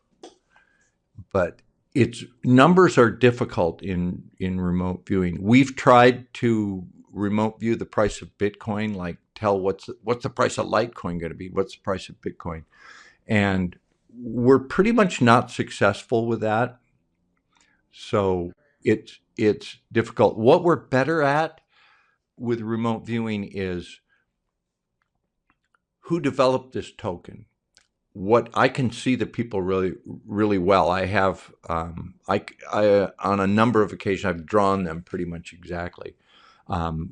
But it's numbers are difficult in remote viewing. We've tried to remote view the price of Bitcoin, like tell what's the price of Litecoin going to be, what's the price of Bitcoin, and we're pretty much not successful with that. So it's difficult. What we're better at with remote viewing is who developed this token. What I can see the people really well. I have I on a number of occasions I've drawn them pretty much exactly.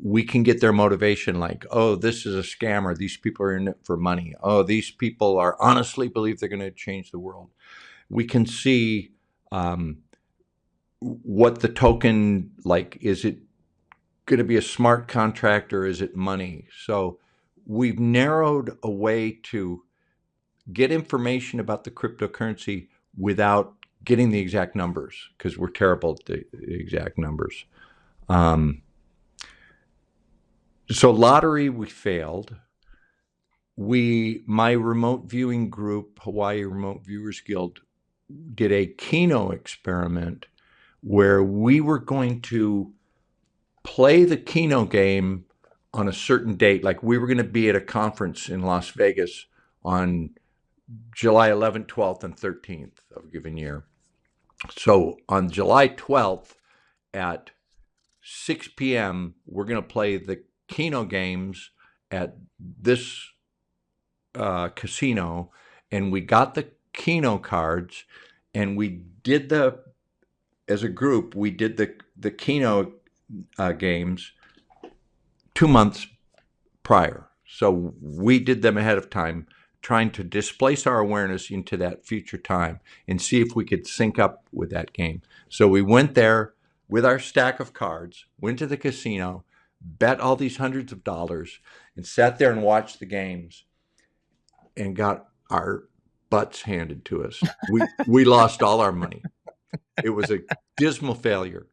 We can get their motivation, like, oh, this is a scammer. These people are in it for money. Oh, these people are honestly believe they're going to change the world. We can see um, what the token, like, is it going to be a smart contract or is it money? So we've narrowed a way to get information about the cryptocurrency without getting the exact numbers, because we're terrible at the exact numbers. Um, so lottery, we failed. My remote viewing group, Hawaii Remote Viewers Guild, did a Keno experiment where we were going to play the Keno game on a certain date. Like, we were going to be at a conference in Las Vegas on July 11th, 12th, and 13th of a given year. So on July 12th at 6 p.m., we're going to play the Keno games at this casino. And we got the Keno cards, and as a group, we did the Keno games 2 months prior. So we did them ahead of time, trying to displace our awareness into that future time and see if we could sync up with that game. So we went there with our stack of cards, went to the casino, bet all these hundreds of dollars, and sat there and watched the games. and got our butts handed to us. We lost all our money. It was a dismal failure.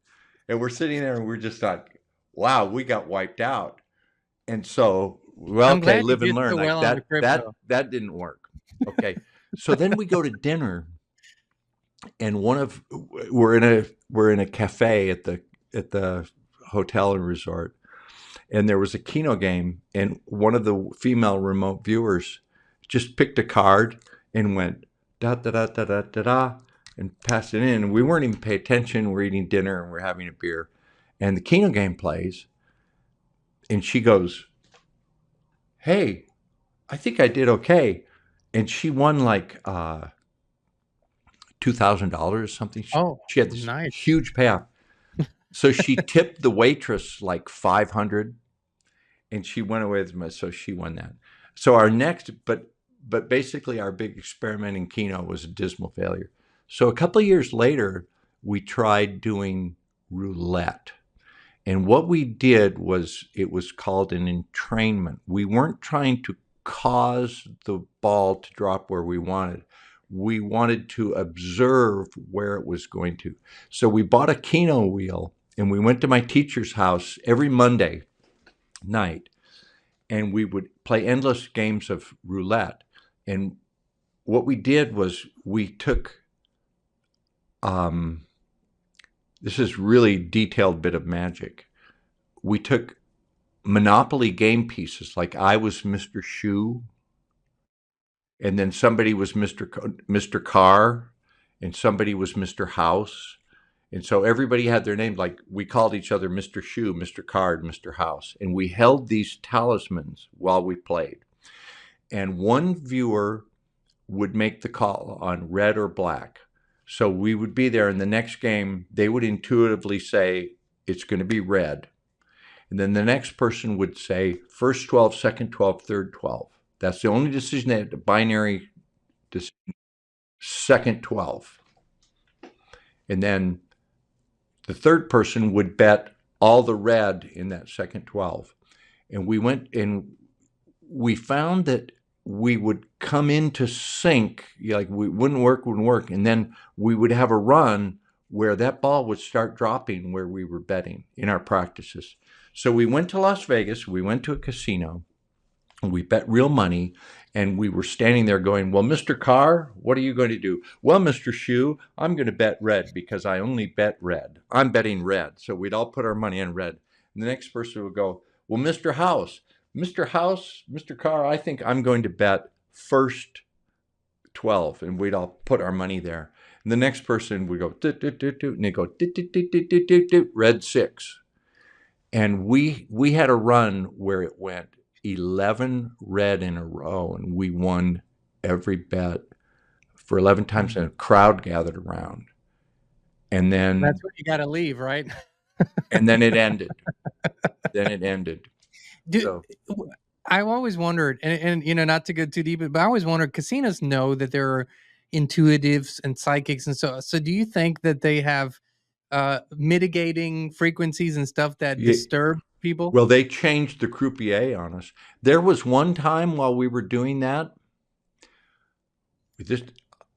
And we're sitting there and we're just like, wow, we got wiped out. And so, well, I'm okay, glad you live and did learn. so Like well on the crypto. that didn't work. Okay. So then we go to dinner, and we're in a cafe at the hotel and resort, and there was a Keno game, and one of the female remote viewers just picked a card and went da da da da da da da and passed it in. And we weren't even paying attention. We're eating dinner and we're having a beer, and the Keno game plays, and she goes, "Hey, I think I did okay," and she won like $2,000 or something. Oh, She had this nice. huge payoff. So she tipped the waitress like 500, and she went away with my, so she won that. So our next, but basically our big experiment in Keno was a dismal failure. So a couple of years later, we tried doing roulette. And what we did was it was called an entrainment. We weren't trying to cause the ball to drop where we wanted. We wanted to observe where it was going to. So we bought a Keno wheel and we went to my teacher's house every Monday night, and we would play endless games of roulette. And what we did was we took this is really detailed bit of magic. We took Monopoly game pieces, like I was Mr. Shoe, and then somebody was Mr. Car, and somebody was Mr. House. And so everybody had their name, like we called each other Mr. Shoe, Mr. Card, Mr. House. And we held these talismans while we played. And one viewer would make the call on red or black. So we would be there, and the next game, they would intuitively say, it's going to be red. And then the next person would say, first 12, second 12, third 12. That's the only decision they had, the binary decision, second 12. And then the third person would bet all the red in that second 12. And we went and we found that we would come into sync, like we wouldn't work. And then we would have a run where that ball would start dropping where we were betting in our practices. So we went to Las Vegas, we went to a casino, and we bet real money. And we were standing there going, well, Mr. Carr, what are you going to do? Well, Mr. Shoe, I'm going to bet red because I only bet red. I'm betting red. So we'd all put our money in red. And the next person would go, well, Mr. House, Mr. Carr, I think I'm going to bet first 12. And we'd all put our money there. And the next person would go, do, do, do, do, and they go, do, do, do, do, do, do, do, red 6. And we had a run where it went 11 red in a row, and we won every bet for 11 times, and a crowd gathered around. And then That's where you got to leave, right? and then it ended. Do, I've always wondered, and you know, not to go too deep, but I always wondered, casinos know that there are intuitives and psychics and so do you think that they have mitigating frequencies and stuff that Yeah, disturb people? well, they changed the croupier on us. There was one time while we were doing that, just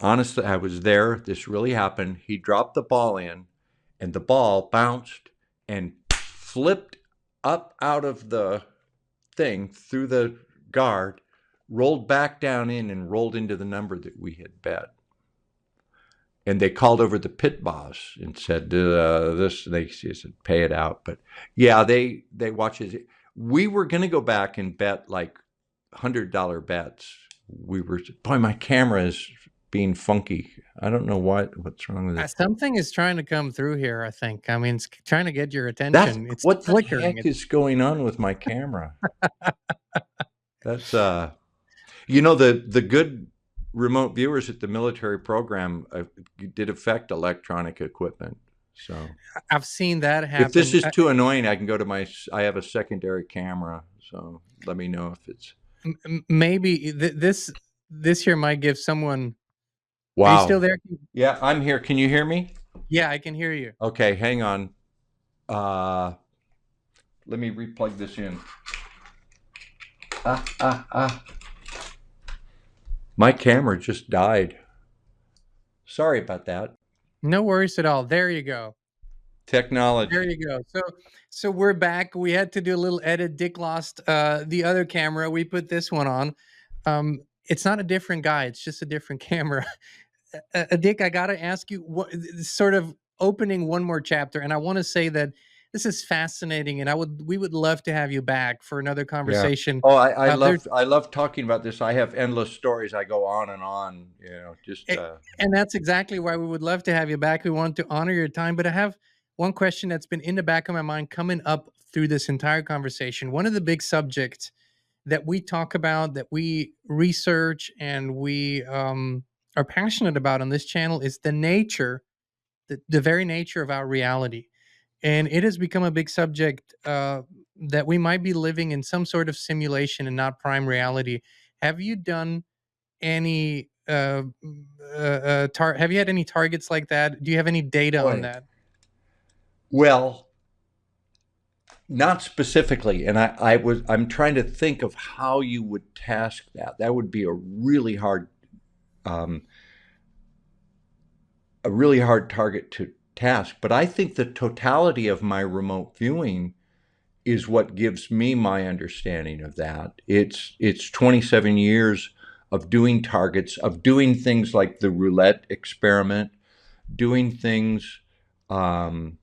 honestly, I was there. This really happened. He dropped the ball in, and the ball bounced and flipped up out of the thing through the guard, rolled back down in, and rolled into the number that we had bet. And they called over the pit boss and said, "This." They said, "Pay it out." But yeah, they watch it. We were going to go back and bet like $100 bets. We were, boy, my camera is being funky. I don't know what's wrong with it. Something is trying to come through here, I think. I mean, it's trying to get your That's attention. It's what the flickering. heck is going on with my camera. That's you know, the good remote viewers at the military program did affect electronic equipment. So I've seen that happen. if this is too annoying, I can go to I have a secondary camera. So let me know if it's maybe this here might give someone. wow. Are you still there? Yeah, I'm here. Can you hear me? Yeah, I can hear you. Okay, hang on. Let me replug this in. My camera just died. Sorry about that. No worries at all. There you go. There Technology. you go. So we're back. We had to do a little edit. Dick lost the other camera. We put this one on. It's not a different guy. It's just a different camera. Dick, I gotta ask you, what sort of opening one more chapter, and I want to say that this is fascinating, and we would love to have you back for another Yeah. conversation. Oh, I There, love I love talking about this. I have endless stories. I go on and on. Just and that's exactly why we would love to have you back. We want to honor your time, but I have one question that's been in the back of my mind coming up through this entire conversation. One of the big subjects that we talk about, that we research, and we are passionate about on this channel is the very nature of our reality. And it has become a big subject that we might be living in some sort of simulation and not prime reality. Have you done any have you had any targets like that? Do you have any data on boy. that? Well, not specifically, and I'm trying to think of how you would task that. That would be um, a really hard target to task. But I think the totality of my remote viewing is what gives me my understanding of that. It's 27 years of doing targets, of doing things like the roulette experiment, doing things um,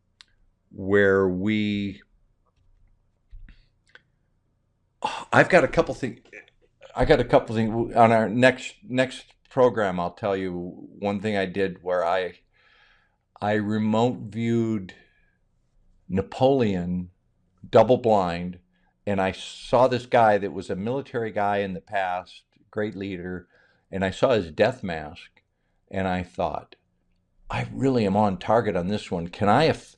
where we. I've got a couple things. I got a couple things on our next program. I'll tell you one thing I did where I remote viewed Napoleon double blind, and I saw this guy that was a military guy in the past, great leader, and I saw his death mask, and I thought, I really am on target on this one. Can I have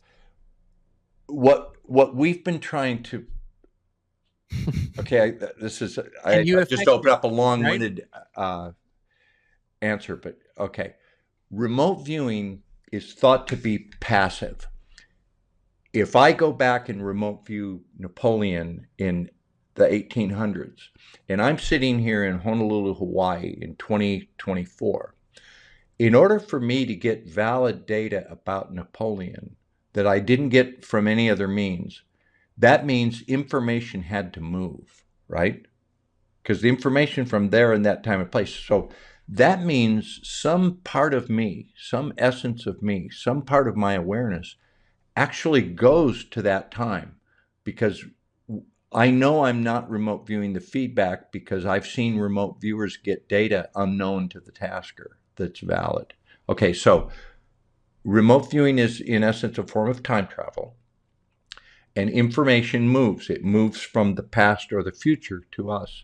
what we've been trying to? Okay, this is And you I just opened affected, up a right? long-winded answer, but okay. Remote viewing is thought to be passive. If I go back and remote view Napoleon in the 1800s, and I'm sitting here in Honolulu, Hawaii in 2024, in order for me to get valid data about Napoleon that I didn't get from any other means, that means information had to move, right? Because the information from there in that time and place. So that means some part of me, some essence of me, some part of my awareness actually goes to that time because I know I'm not remote viewing the feedback because I've seen remote viewers get data unknown to the tasker that's valid. Okay, so remote viewing is in essence a form of time travel, and information moves. It moves from the past or the future to us.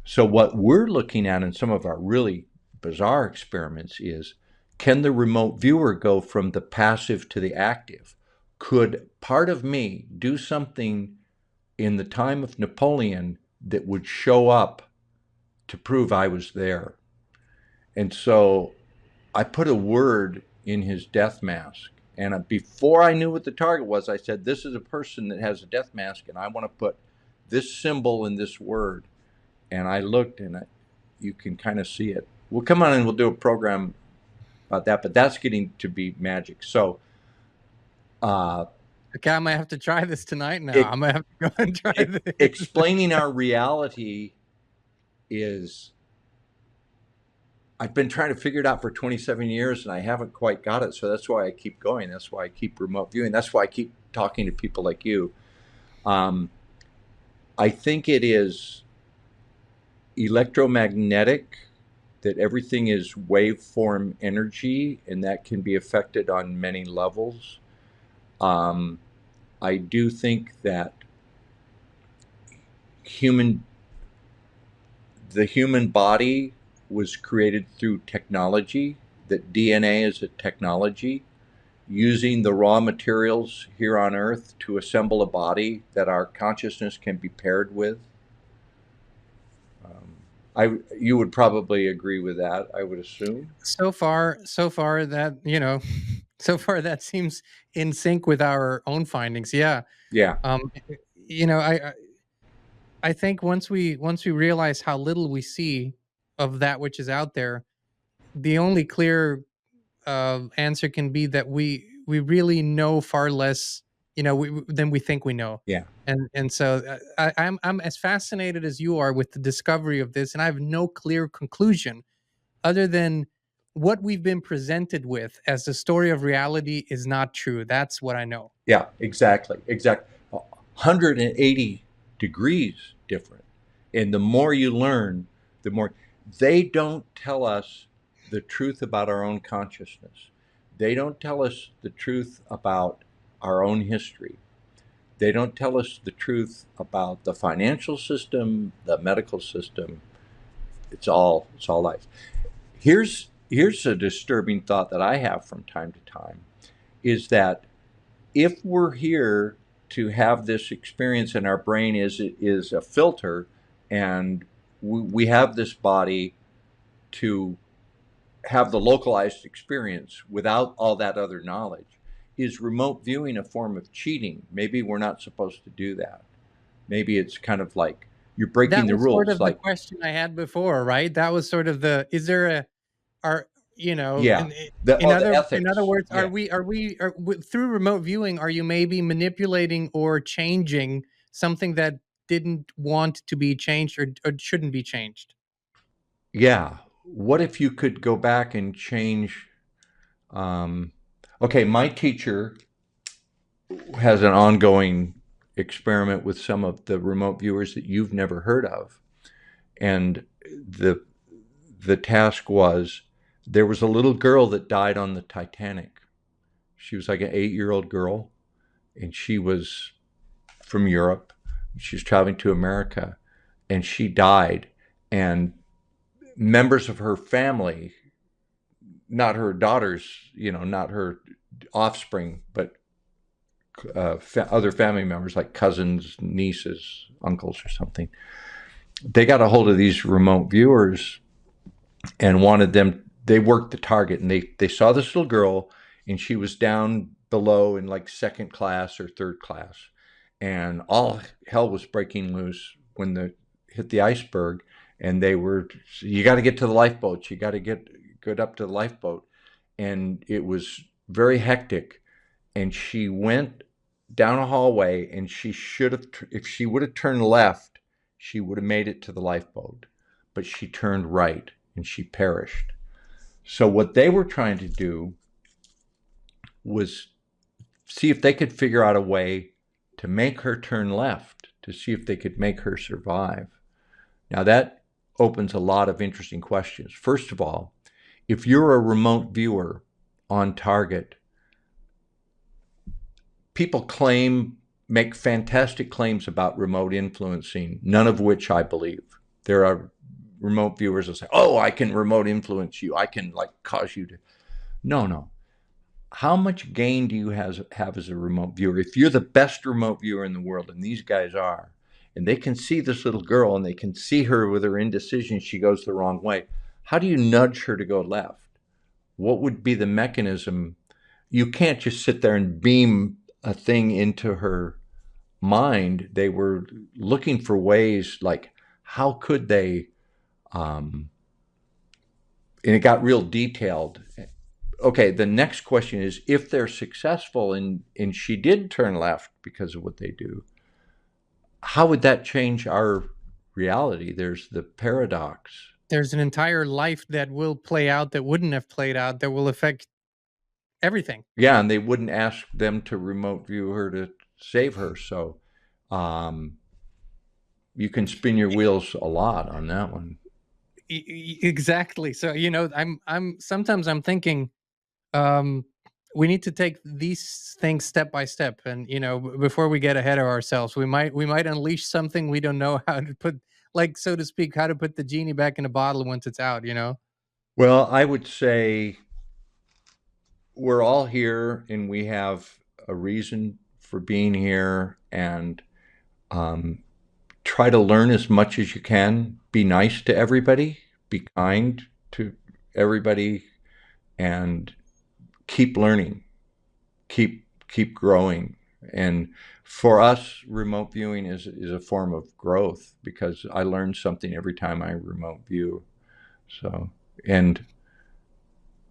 So, what we're looking at in some of our really bizarre experiments is, can the remote viewer go from the passive to the active? Could part of me do something in the time of Napoleon that would show up to prove I was there? And so I put a word in his death mask. And before I knew what the target was, I said, this is a person that has a death mask, and I want to put this symbol in this word. And I looked, and you can kind of see it. We'll come on and we'll do a program about that, but that's getting to be magic. So, uh, Okay, I might have to try this tonight now. it, I might have to go and try this. explaining our reality is, I've been trying to figure it out for 27 years and I haven't quite got it. So that's why I keep going. That's why I keep remote viewing. That's why I keep talking to people like you. Um, I think it is electromagnetic, that everything is waveform energy and that can be affected on many levels. Um, I do think that human the human body was created through technology, that DNA is a technology, using the raw materials here on Earth to assemble a body that our consciousness can be paired with. You would probably agree with that, I would assume. So far that, so far that seems in sync with our own findings. Yeah. Yeah. Um, you know, I think once we realize how little we see of that which is out there, the only clear answer can be that we really know far less, than we think we know. Yeah. And so I'm as fascinated as you are with the discovery of this, and I have no clear conclusion other than what we've been presented with as the story of reality is not true. That's what I know. Yeah, exactly. Exactly. 180 degrees different. And the more you learn, the more they don't tell us the truth about our own consciousness. They don't tell us the truth about our own history. They don't tell us the truth about the financial system, the medical system. It's all lies. Here's a disturbing thought that I have from time to time is that if we're here to have this experience and our brain is a filter and we have this body to have the localized experience without all that other knowledge, is remote viewing a form of cheating? Maybe we're not supposed to do that. Maybe it's kind of like you're breaking That the was sort rules. of the Like, question I had before, right? That was sort of the, is there a, are, yeah, the in other ethics. words, Yeah, through remote viewing, are you maybe manipulating or changing something that didn't want to be changed, or shouldn't be changed? yeah. What if you could go back and change? Um, okay, my teacher has an ongoing experiment with some of the remote viewers that you've never heard of. And the the task was there was a little girl that died on the Titanic. She was like an 8-year-old girl, and she was from Europe. She was traveling to America, and she died. And members of her family, not her daughters, not her offspring, but other family members like cousins, nieces, uncles, or something. They got a hold of these remote viewers and wanted them. They worked the target, and they saw this little girl, and she was down below in like second class or third class, and all hell was breaking loose when the hit the iceberg, and they were, you got to get to the lifeboats, you got to get up to the lifeboat, and it was very hectic, and she went down a hallway, and she should have, if she would have turned left, she would have made it to the lifeboat, but she turned right and she perished. So what they were trying to do was see if they could figure out a way to make her turn left, to see if they could make her survive. Now that opens a lot of interesting questions. First of all, if you're a remote viewer on target, people make fantastic claims about remote influencing, none of which I believe. There are remote viewers that say, "Oh, I can remote influence you. I can like cause you to." No, no. How much gain do you have as a remote viewer? If you're the best remote viewer in the world, and these guys are, and they can see this little girl and they can see her with her indecision, she goes the wrong way. How do you nudge her to go left? What would be the mechanism? You can't just sit there and beam a thing into her mind. They were looking for ways like, how could they, and it got real detailed. Okay, the next question is, if they're successful and she did turn left because of what they do, how would that change our reality? There's the paradox. There's an entire life that will play out that wouldn't have played out, that will affect everything. Yeah, and they wouldn't ask them to remote view her to save her. So um, you can spin your wheels a lot on that one. Exactly. So, I'm sometimes I'm thinking, um we need to take these things step by step, and before we get ahead of ourselves, we might unleash something we don't know how to put, like, so to speak, how to put the genie back in a bottle once it's out. Well, I would say we're all here and we have a reason for being here, and um, try to learn as much as you can. Be nice to everybody, be kind to everybody, and keep learning, keep growing. And for us, remote viewing is a form of growth because I learn something every time I remote view. So, and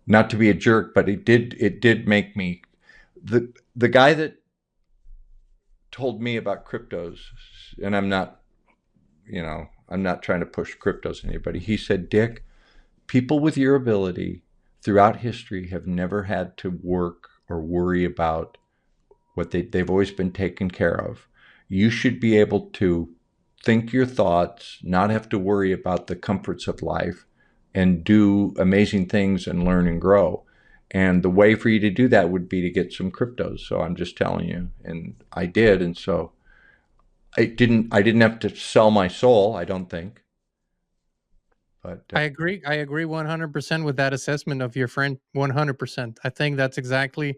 not to be a jerk, but it did make me the guy that told me about cryptos, and I'm not trying to push cryptos on anybody. He said, Dick, people with your ability throughout history have never had to work or worry about what they've always been taken care of. You should be able to think your thoughts, not have to worry about the comforts of life, and do amazing things and learn and grow. And the way for you to do that would be to get some cryptos. So I'm just telling you, and I did, and so I didn't have to sell my soul, I don't think. But I agree. I agree 100% with that assessment of your friend. 100%. I think that's exactly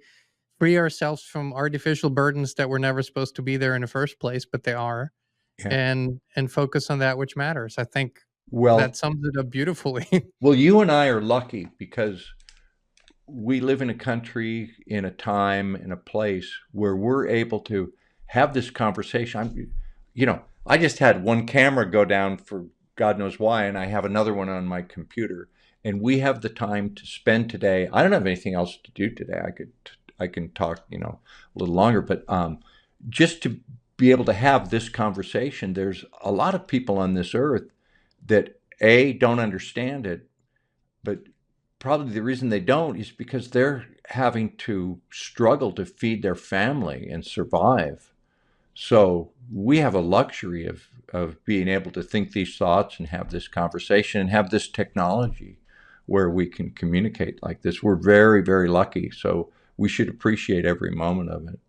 free ourselves from artificial burdens that were never supposed to be there in the first place, but they are, yeah. and focus on that which matters. I think that Well, sums it up beautifully. well, you and I are lucky because we live in a country, in a time, in a place where we're able to have this conversation. I just had one camera go down for God knows why, and I have another one on my computer, and we have the time to spend today. I don't have anything else to do today. I can talk, a little longer, but just to be able to have this conversation. There's a lot of people on this earth that don't understand it, but probably the reason they don't is because they're having to struggle to feed their family and survive. So we have a luxury of being able to think these thoughts and have this conversation and have this technology where we can communicate like this. We're very, very lucky. So we should appreciate every moment of it.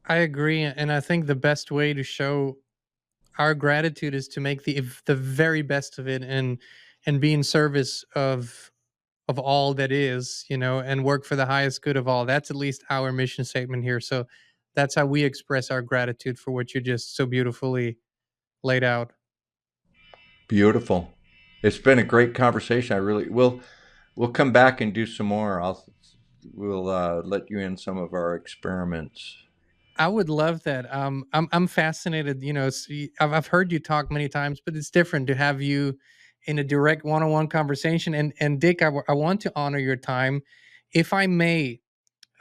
I agree, and I think the best way to show our gratitude is to make the very best of it, and be in service of all that is, and work for the highest good of all. That's at least our mission statement here. So that's how we express our gratitude for what you just so beautifully laid out. Beautiful. It's been a great conversation. I really will. We'll come back and do some more. We'll let you in some of our experiments. I would love that. I'm fascinated. I've heard you talk many times, but it's different to have you in a direct one-on-one conversation. And Dick, I want to honor your time, if I may.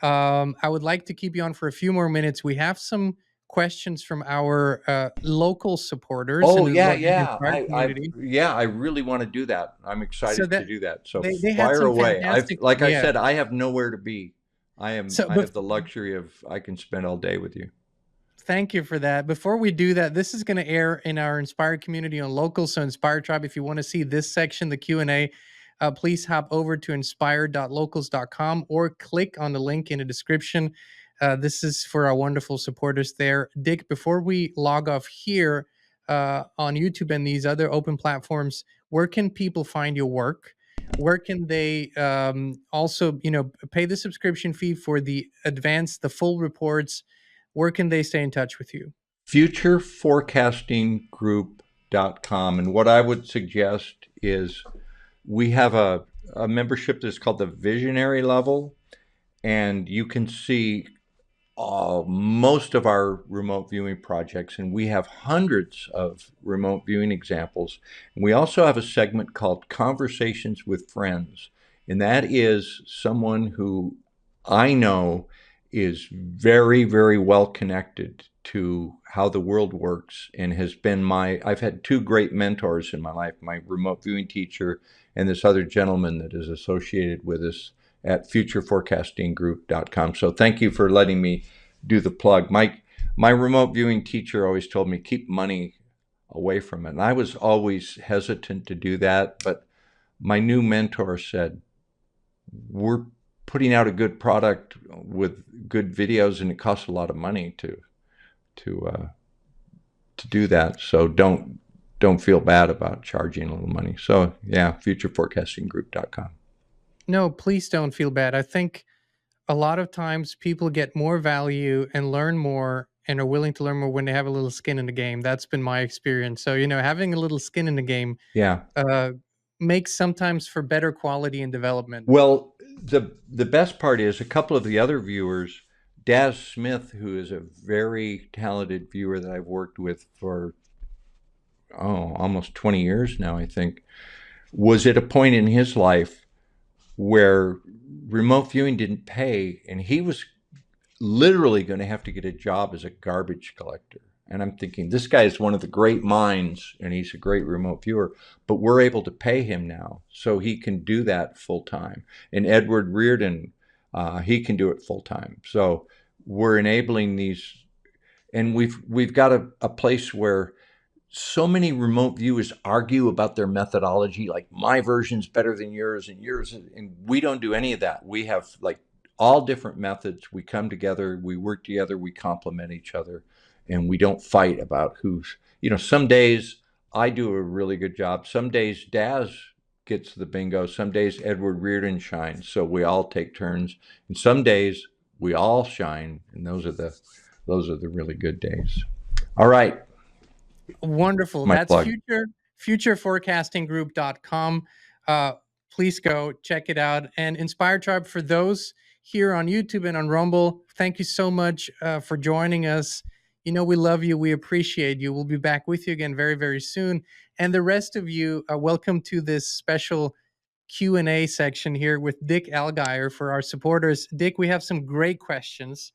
I would like to keep you on for a few more minutes. We have some questions from our local supporters in Oh the, yeah, the yeah. Inspired community. I really want to do that. I'm So excited to that do that. So they had fire some away. fantastic, Like I yeah. said, I have nowhere to be. So, I but have the luxury of I can spend all day with you. thank you for that. Before we do that, this is going to air in our Inspired community on local. So Inspired Tribe, if you want to see this section, the Q&A, please hop over to inspired.locals.com or click on the link in the description. This is for our wonderful supporters there. Dick, before we log off here on YouTube and these other open platforms, where can people find your work? Where can they also, pay the subscription fee for the full reports? Where can they stay in touch with you? Futureforecastinggroup.com. And what I would suggest is we have a membership that's called the visionary level, and you can see most of our remote viewing projects, and we have hundreds of remote viewing examples. And we also have a segment called Conversations with Friends, and that is someone who I know is very, very well connected to how the world works and has been I've had two great mentors in my life, my remote viewing teacher and this other gentleman that is associated with us at futureforecastinggroup.com. So thank you for letting me do the plug. My remote viewing teacher always told me keep money away from it. And I was always hesitant to do that, but my new mentor said, we're putting out a good product with good videos and it costs a lot of money to uh, to do that. So don't feel bad about charging a little money. So yeah, futureforecastinggroup.com. No, please don't feel bad. I think a lot of times people get more value and learn more and are willing to learn more when they have a little skin in the game. That's been my experience. So, having a little skin in the game Yeah. uh, makes sometimes for better quality and development. Well, the best part is a couple of the other viewers, Daz Smith, who is a very talented viewer that I've worked with for almost 20 years now, I think. was at a point in his life where remote viewing didn't pay, and he was literally going to have to get a job as a garbage collector. And I'm thinking, this guy is one of the great minds, and he's a great remote viewer, but we're able to pay him now, so he can do that full time. And Edward Reardon, he can do it full time. So we're enabling these, and we've got a place where so many remote viewers argue about their methodology, like my version's better than yours and yours, and we don't do any of that. We have like all different methods. We come together, we work together, we complement each other, and we don't fight about who's, some days I do a really good job. Some days Daz gets the bingo. Some days Edward Reardon shines. So we all take turns. And some days we all shine, and those are the really good days. All right. Wonderful. My That's plug. futureforecastinggroup.com. Please go check it out. And Inspire Tribe, for those here on YouTube and on Rumble, thank you so much for joining us. We love you. We appreciate you. We'll be back with you again very, very soon. And the rest of you, welcome to this special Q&A section here with Dick Allgire for our supporters. Dick, we have some great questions.